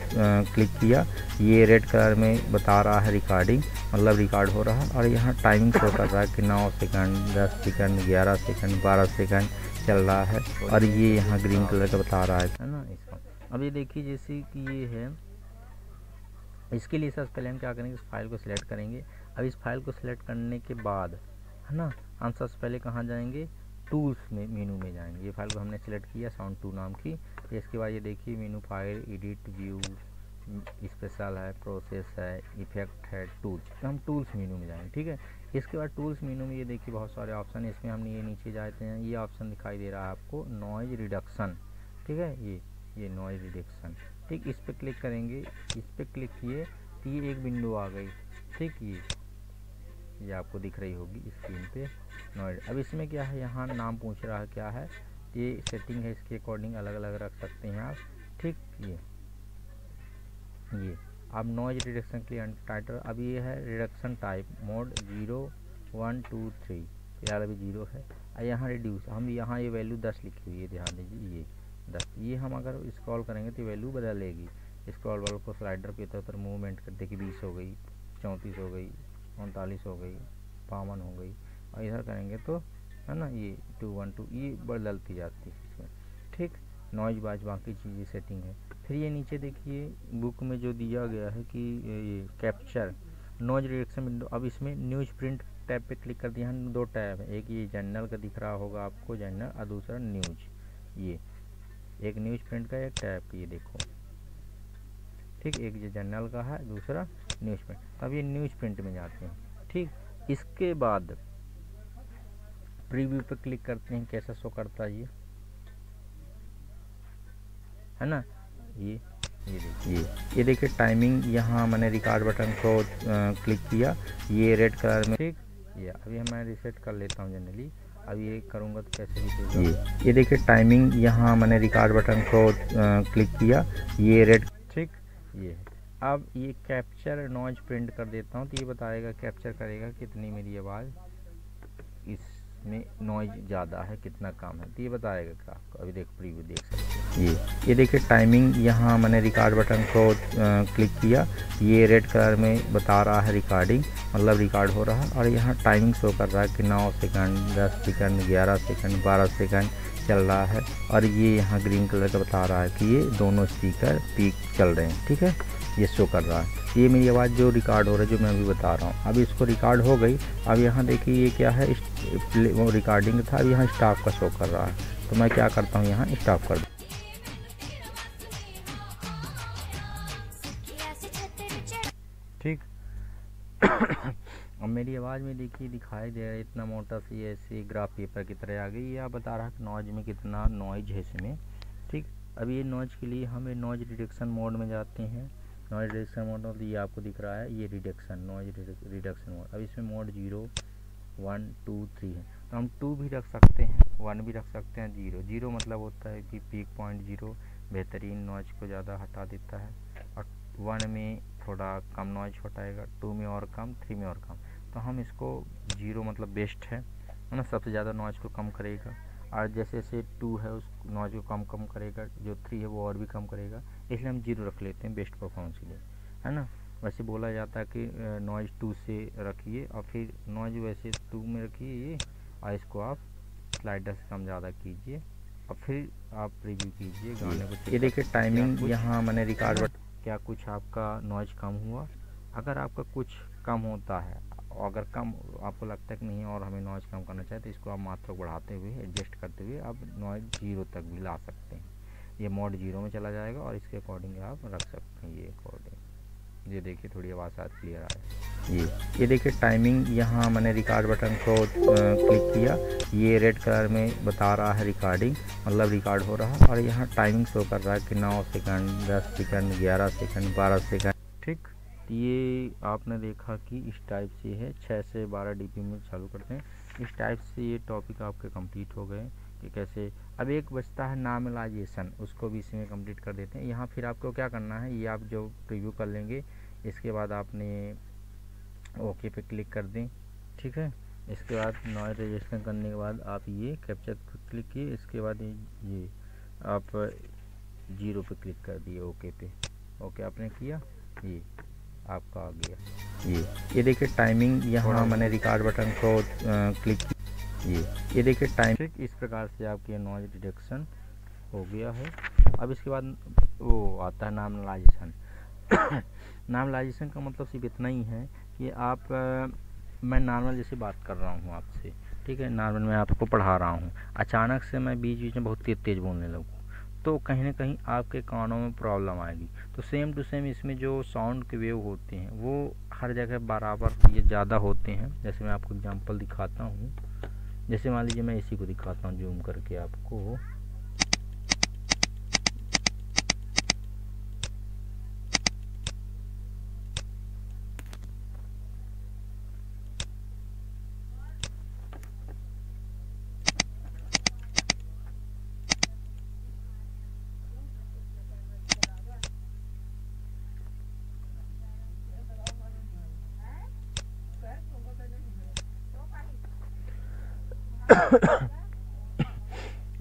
क्लिक किया, ये रेड कलर में बता रहा है रिकॉर्डिंग, मतलब रिकॉर्ड हो रहा है, और यहाँ टाइमिंग शो कर रहा है कि 9 सेकंड 10 सेकंड 11 सेकंड 12 सेकंड चल रहा है, और ये यहाँ ग्रीन कलर का बता रहा है ना इसका। अब ये देखिए जैसे कि ये है, इसके लिए सबसे पहले हम क्या करेंगे, इस फाइल को सिलेक्ट करेंगे। अब इस फाइल को सिलेक्ट करने के बाद, है ना, हम सबसे पहले कहाँ जाएंगे, टूल्स में, मेनू में जाएंगे। ये फाइल को हमने सिलेक्ट किया साउंड 2 नाम की। तो इसके बाद ये देखिए मेनू, फाइल, एडिट, व्यू, स्पेशल है, प्रोसेस है, इफेक्ट है, टूल्स। तो हम टूल्स मेनू में जाएंगे। ठीक है, इसके बाद टूल्स मेनू में ये देखिए बहुत सारे ऑप्शन है। इसमें हमने ये नीचे जाते हैं, ये ऑप्शन दिखाई दे रहा है आपको नॉइज रिडक्शन। ठीक है, ये नॉइज रिडक्शन। ठीक, इस पर क्लिक करेंगे, इस पर क्लिक किए तो ये एक विंडो आ गई। ठीक, ये आपको दिख रही होगी स्क्रीन पे नॉइज। अब इसमें क्या है, यहाँ नाम पूछ रहा है क्या है, ये सेटिंग है, इसके अकॉर्डिंग अलग अलग रख सकते हैं आप। ठीक, ये अब नॉइज रिडक्शन के लिए टाइटल, अब ये है रिडक्शन टाइप मोड 0 1 2 3, यार अभी 0 है। यहाँ रिड्यूस, हम यहाँ ये वैल्यू 10 लिखी हुई है, ध्यान दीजिए, ये 10। ये हम अगर स्क्रॉल करेंगे तो वैल्यू बदलेगी। स्क्रॉल बॉल को स्लाइडर पे इधर मूवमेंट कर देखिए, 20 हो गई, 34 हो गई, 39 हो गई, 52 हो गई, और इधर करेंगे तो, है ना, ये 212 ये बदलती जाती है इसमें। ठीक, नॉइज बाज बाकी चीज़ें सेटिंग है। फिर ये नीचे देखिए बुक में जो दिया गया है कि ये कैप्चर नॉइज रिडक्शन विंडो। अब इसमें न्यूज प्रिंट टैब पे क्लिक कर दिया। 2 टैब है, एक ये जर्नल का दिख रहा होगा आपको, जर्नल, और दूसरा न्यूज। ये एक न्यूज प्रिंट का, एक टैब का, ये देखो। ठीक, एक ये जर्नल का है, दूसरा न्यूज प्रिंट। अब ये न्यूज प्रिंट में जाते हैं। ठीक, इसके बाद प्रीव्यू पे क्लिक करते हैं, कैसा शो करता है ये, है ना, ये देखिए टाइमिंग, यहाँ मैंने रिकॉर्ड बटन को क्लिक किया, ये रेड कलर में। ठीक, ये अभी मैं रिसेट कर लेता हूँ जनरली। अब ये करूँगा तो कैसे दिखेगा, ये देखिए टाइमिंग, यहाँ मैंने रिकॉर्ड बटन को क्लिक किया, ये रेड। ठीक, ये अब ये कैप्चर नॉइज प्रिंट कर देता हूँ, तो ये बताएगा, कैप्चर करेगा कितनी मेरी आवाज़, इसमें नॉइज ज़्यादा है कितना कम है, तो ये बताएगा कि आपको। अभी देख प्रीव्यू देख सकते हैं, ये देखिए टाइमिंग, यहाँ मैंने रिकॉर्ड बटन को क्लिक किया, ये रेड कलर में बता रहा है रिकॉर्डिंग, मतलब रिकॉर्ड हो रहा है, और यहाँ टाइमिंग शो कर रहा है कि 9 सेकंड 10 सेकंड 11 सेकंड 12 सेकंड चल रहा है और ये यहाँ ग्रीन कलर का बता रहा है कि ये दोनों स्पीकर पीक चल रहे हैं। ठीक है, ये शो कर रहा है। ये मेरी आवाज़ जो रिकॉर्ड हो रहा है, जो मैं अभी बता रहा हूँ, अब इसको रिकॉर्ड हो गई। अब यहाँ देखिए ये क्या है, वो रिकॉर्डिंग था, अब यहाँ स्टॉप का शो कर रहा है। तो मैं क्या करता हूँ, यहाँ स्टॉप कर दूँ। ठीक अब मेरी आवाज़ में देखिए दिखाई दे रहा है इतना मोटा सी ऐसे ग्राफ पेपर की तरह आ गई। ये आप बता रहा है कि नॉइज में कितना नॉइज है इसमें। ठीक, अब ये नॉइज के लिए हम नॉइज रिडक्शन मोड में जाते हैं। नॉइज रिडक्शन मोड मतलब ये आपको दिख रहा है, ये रिडक्शन नॉइज रिडक्शन मोड। अब इसमें मोड 0 1 2 3 है, तो हम 2 भी रख सकते हैं, 1 भी रख सकते हैं। 0 मतलब होता है कि पीक पॉइंट 0 बेहतरीन नॉइज को ज़्यादा हटा देता है, और 1 में थोड़ा कम नॉइज हटाएगा, 2 में और कम, 3 में और कम। तो हम इसको 0 मतलब बेस्ट है ना, सबसे ज़्यादा नॉइज को कम करेगा। और जैसे जैसे 2 है उस नॉइज को कम करेगा, जो 3 है वो और भी कम करेगा, इसलिए हम 0 रख लेते हैं बेस्ट परफॉर्मेंस के लिए, है ना। वैसे बोला जाता है कि नॉइज 2 से रखिए और फिर नॉइज वैसे 2 में रखिए ये, और इसको आप स्लाइडर से कम ज़्यादा कीजिए और फिर आप रिव्यू कीजिए गाने को। ये देखिए टाइमिंग यहाँ मैंने रिकॉर्ड बट क्या कुछ आपका नॉइज कम हुआ। अगर आपका कुछ कम होता है, अगर कम आपको लगता है कि नहीं और हमें नॉइज़ कम करना चाहिए, तो इसको आप मात्रा बढ़ाते हुए एडजस्ट करते हुए आप नॉइज़ 0 तक भी ला सकते हैं। ये मोड 0 में चला जाएगा और इसके अकॉर्डिंग आप रख सकते हैं। ये अकॉर्डिंग ये देखिए थोड़ी आवाज़ शायद क्लियर आए। ये देखिए टाइमिंग यहाँ मैंने रिकॉर्ड बटन को क्लिक किया, ये रेड कलर में बता रहा है रिकॉर्डिंग, मतलब रिकॉर्ड हो रहा है। और यहाँ टाइमिंग शो कर रहा है कि 9 सेकंड, 10 सेकंड, 11 सेकंड, 12 सेकंड। ठीक, ये आपने देखा कि इस टाइप से है। 6 से 12 dB में चालू करते हैं। इस टाइप से ये टॉपिक आपके कंप्लीट हो गए कि कैसे। अब एक बचता है नॉर्मलाइजेशन, उसको भी इसी में कंप्लीट कर देते हैं। यहाँ फिर आपको क्या करना है, ये आप जो प्रीव्यू कर लेंगे, इसके बाद आपने ओके पे क्लिक कर दें। ठीक है, इसके बाद नॉइज रजिस्टर करने के बाद आप ये कैप्चर पर क्लिक किए, इसके बाद ये आप 0 पे क्लिक कर दिए, ओके पे। ओके आपने किया, ये आपका आ गया। ये देखिए टाइमिंग यहाँ मैंने रिकॉर्ड बटन को क्लिक किया, ये देखिए टाइम। ठीक, इस प्रकार से आपकी नॉइज रिडक्शन हो गया है। अब इसके बाद वो आता है नॉर्मलाइजेशन। नॉर्मलाइजेशन का मतलब सिर्फ इतना ही है कि आप मैं नॉर्मल जैसे बात कर रहा हूँ आपसे, ठीक है, नॉर्मल मैं आपको पढ़ा रहा हूँ, अचानक से मैं बीच बीच में बहुत तेज़ बोलने लगूँ, तो कहीं ना कहीं आपके कानों में प्रॉब्लम आएगी। तो सेम टू सेम इसमें जो साउंड के वेव होते हैं वो हर जगह बराबर ये ज़्यादा होते हैं। जैसे मैं आपको एग्जांपल दिखाता हूँ, जैसे मान लीजिए मैं इसी को दिखाता हूँ जूम करके आपको।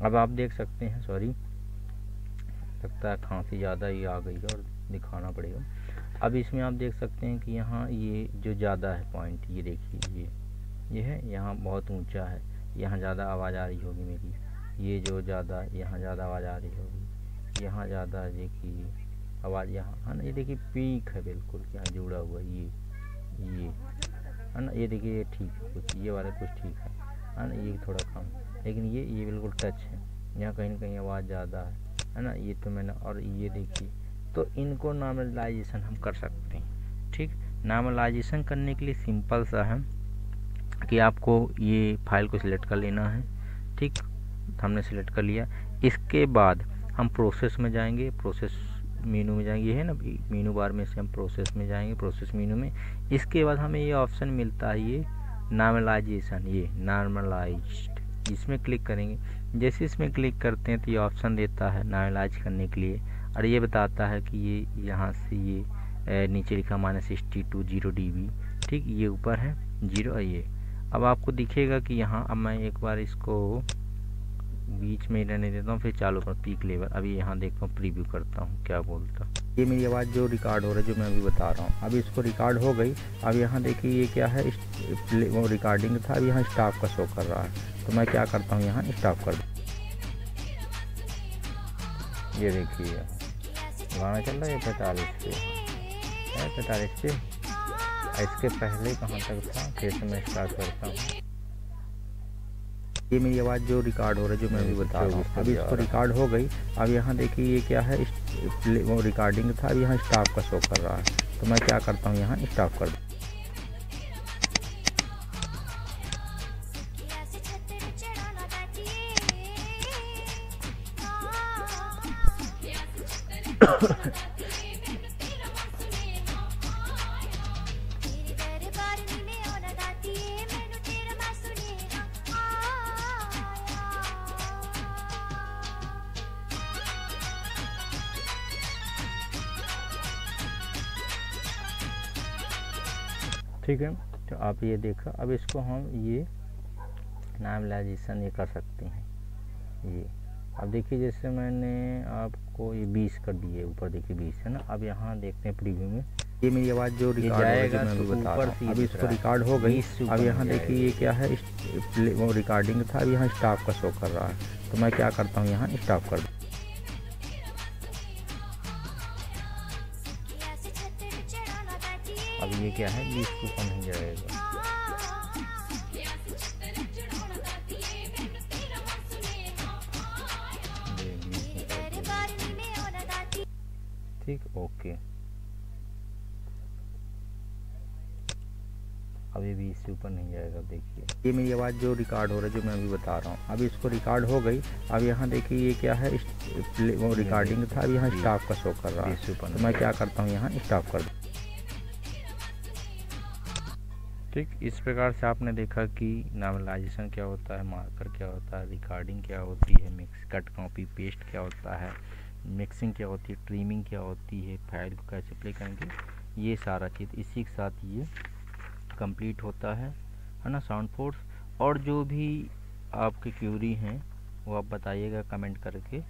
अब आप देख सकते हैं, सॉरी लगता है खांसी ज़्यादा ही आ गई है और दिखाना पड़ेगा। अब इसमें आप देख सकते हैं कि यहाँ ये जो ज़्यादा है पॉइंट, ये देखिए ये है, यहाँ बहुत ऊंचा है, यहाँ ज़्यादा आवाज़ आ रही होगी मेरी। ये जो ज़्यादा, यहाँ ज़्यादा आवाज़ आ रही होगी, यहाँ ज़्यादा देखिए आवाज़ यहाँ है ना। ये देखिए पीक है बिल्कुल, यहाँ जुड़ा हुआ ये है ना। ये देखिए ये ठीक है, कुछ ये वाला कुछ ठीक है ना, ये थोड़ा कम, लेकिन ये बिल्कुल टच है, यहाँ कहीं ना कहीं आवाज़ ज़्यादा है ना। ये तो मैंने, और ये देखिए, तो इनको नॉर्मलाइजेशन हम कर सकते हैं। ठीक, नॉर्मलाइजेशन करने के लिए सिंपल सा है कि आपको ये फाइल को सिलेक्ट कर लेना है। ठीक, हमने सिलेक्ट कर लिया। इसके बाद हम प्रोसेस में जाएंगे, प्रोसेस मेनू में जाएंगे, ये है ना मेनू बार में से हम प्रोसेस में जाएंगे, प्रोसेस मेनू में। इसके बाद हमें ये ऑप्शन मिलता है, ये नॉर्मलाइजेशन, ये नॉर्मलाइज्ड, इसमें क्लिक करेंगे। जैसे इसमें क्लिक करते हैं तो ये ऑप्शन देता है नॉर्मलाइज करने के लिए, और ये बताता है कि ये यहाँ से ये नीचे लिखा -62 0 dB। ठीक, ये ऊपर है 0, ये अब आपको दिखेगा कि यहाँ, अब मैं एक बार इसको बीच में रहने देता हूँ, फिर चालू कर पीक लेवल। अभी यहाँ देखता हूँ, प्रीव्यू करता हूँ क्या बोलता। ये मेरी आवाज़ जो रिकॉर्ड हो रहा है, जो मैं अभी बता रहा हूँ, अभी इसको रिकॉर्ड हो गई। अब यहाँ देखिए ये क्या है, वो रिकॉर्डिंग था, अब यहाँ स्टॉप का शो कर रहा है। तो मैं क्या करता हूँ, यहाँ स्टॉप कर दूँ। ये देखिए गाना चल रहा है 45 पे है, 45 पे। इसके पहले कहाँ तक था, फिर से मैं स्टार्ट करता हूँ। ये मेरी आवाज़ जो रिकॉर्ड हो रही है, जो मैं अभी बता रहा हूँ, अभी इसको रिकॉर्ड हो गई। अब यहाँ देखिए ये क्या है, वो रिकॉर्डिंग था, अब यहाँ स्टॉप का शो कर रहा है। तो मैं क्या करता हूँ, यहाँ स्टॉप कर दूँ। ठीक है, तो आप ये देखा। अब इसको हम ये नॉर्मलाइजेशन ये कर सकते हैं। ये अब देखिए, जैसे मैंने आपको ये 20 कर दिए, ऊपर देखिए 20 है ना। अब यहाँ देखते हैं प्रीव्यू में, ये मेरी आवाज़ जो रिकॉर्ड जाएगा, मैं अभी बता रहा हूँ। अब इसको रिकॉर्ड हो गई। अब यहाँ देखिए ये क्या है, वो रिकॉर्डिंग था, अब यहाँ स्टॉप का शो कर रहा है। तो मैं क्या करता हूँ, यहाँ स्टॉप कर दूँ। अब ये क्या है, 20 के ऊपर नहीं जाएगा। ठीक, ओके। अब ये 20 से ऊपर नहीं जाएगा। देखिए ये मेरी आवाज़ जो रिकॉर्ड हो रहा है, जो मैं अभी बता रहा हूँ। अब इसको रिकॉर्ड हो गई। अब यहाँ देखिए ये क्या है, वो रिकॉर्डिंग था, अब यहाँ स्टॉप का शो कर रहा है। तो मैं क्या करता हूँ, यहाँ स्टॉप कर दूँ। ठीक, इस प्रकार से आपने देखा कि नॉर्मलाइजेशन क्या होता है, मार्कर क्या होता है, रिकॉर्डिंग क्या होती है, मिक्स कट कॉपी पेस्ट क्या होता है, मिक्सिंग क्या होती है, ट्रिमिंग क्या होती है, फाइल को कैसे प्ले करेंगे, ये सारा चीज़ इसी के साथ ये कंप्लीट होता है ना साउंड फोर्स। और जो भी आपकी क्यूरी हैं वो आप बताइएगा कमेंट करके,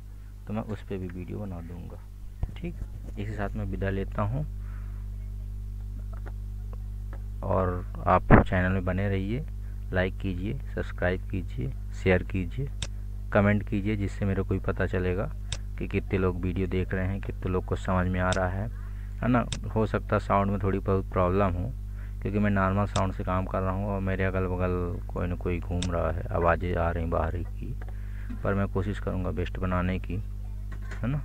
तो मैं उस पर भी वीडियो बना दूँगा। ठीक, इसी साथ मैं विदा लेता हूँ, और आप चैनल में बने रहिए। लाइक कीजिए, सब्सक्राइब कीजिए, शेयर कीजिए, कमेंट कीजिए, जिससे मेरे को भी पता चलेगा कि कितने लोग वीडियो देख रहे हैं, कितने लोग को समझ में आ रहा है ना। हो सकता है साउंड में थोड़ी बहुत प्रॉब्लम हो, क्योंकि मैं नॉर्मल साउंड से काम कर रहा हूँ और मेरे अगल बगल कोई ना कोई घूम रहा है, आवाज़ें आ रही बाहर की, पर मैं कोशिश करूँगा बेस्ट बनाने की, है ना।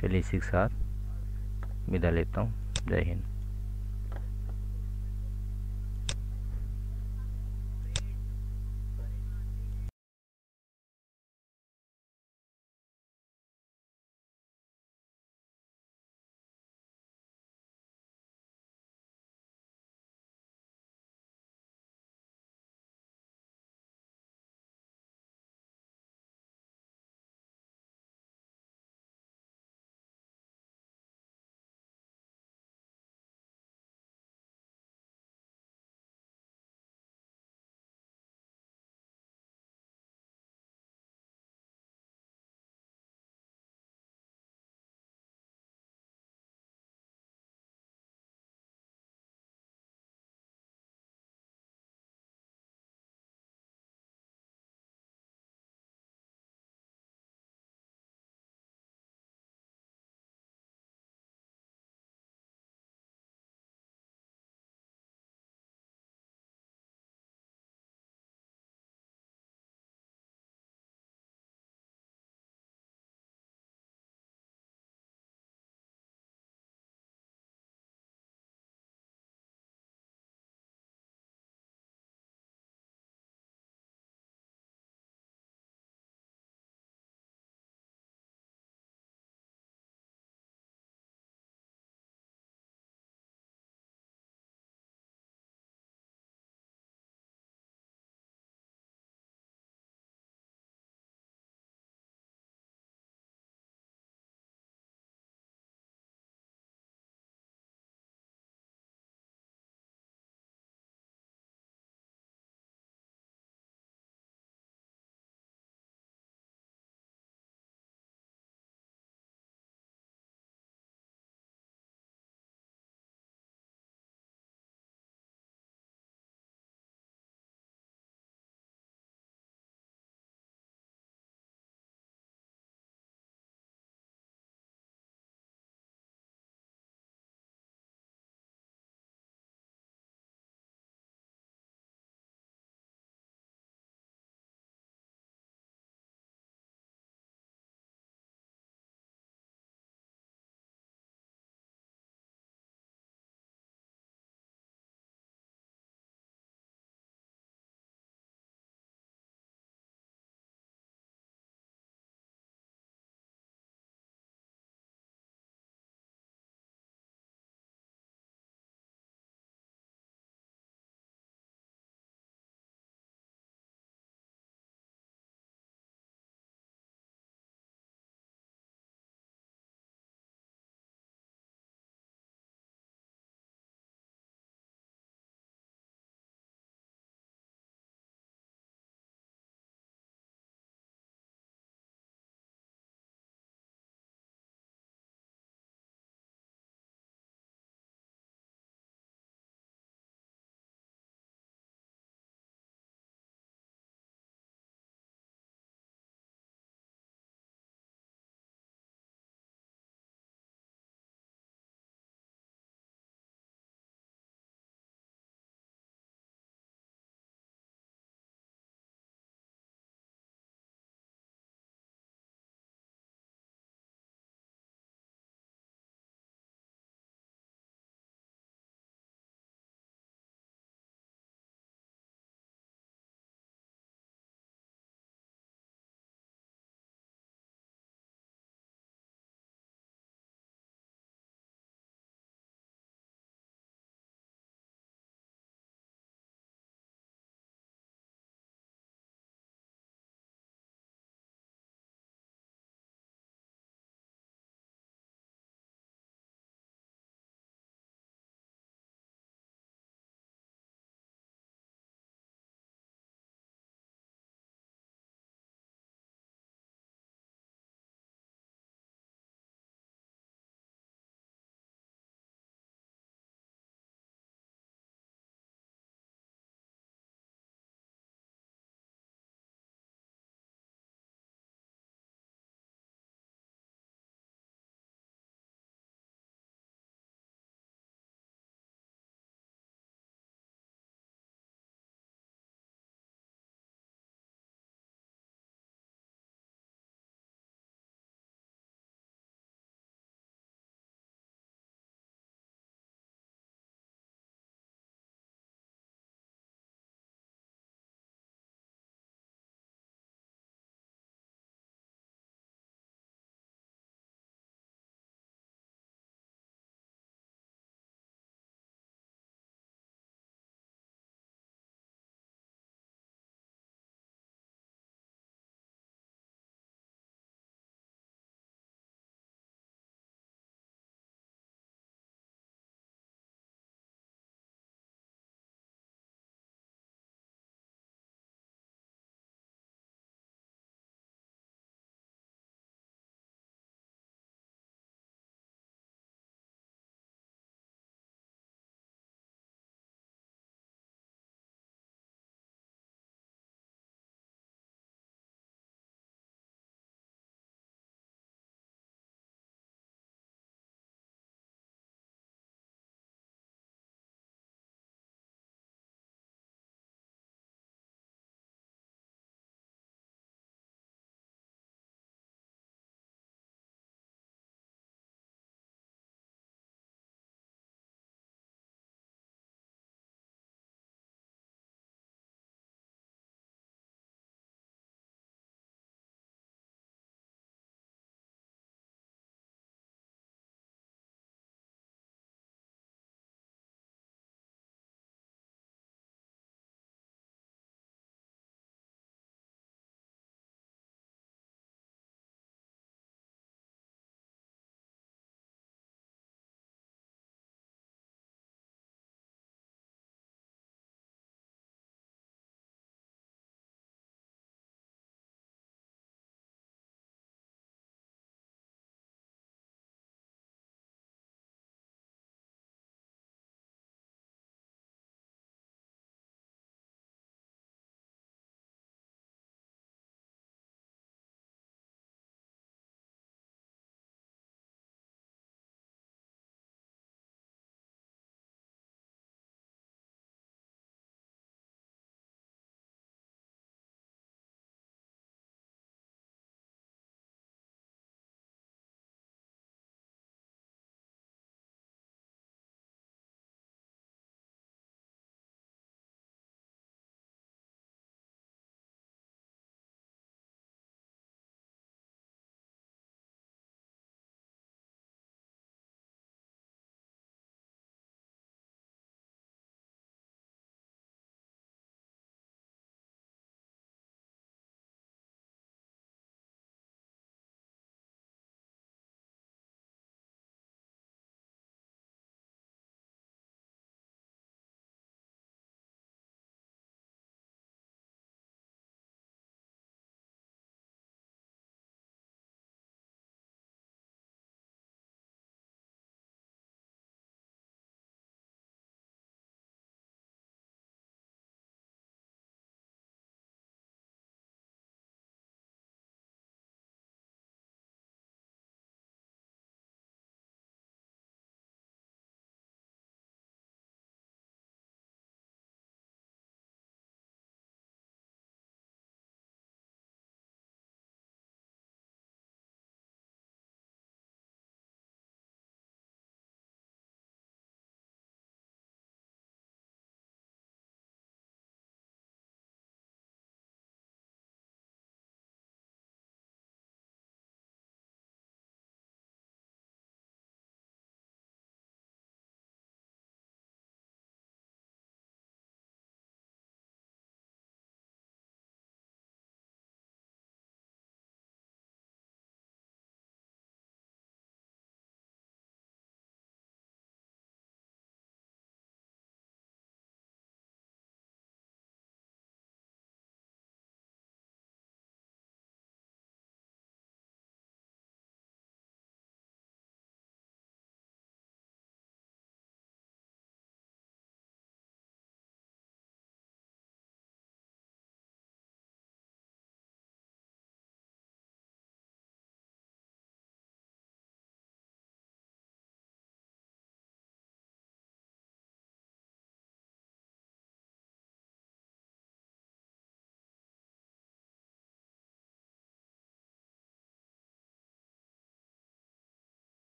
चलिए इसी के साथ विदा लेता हूँ। जय हिंद।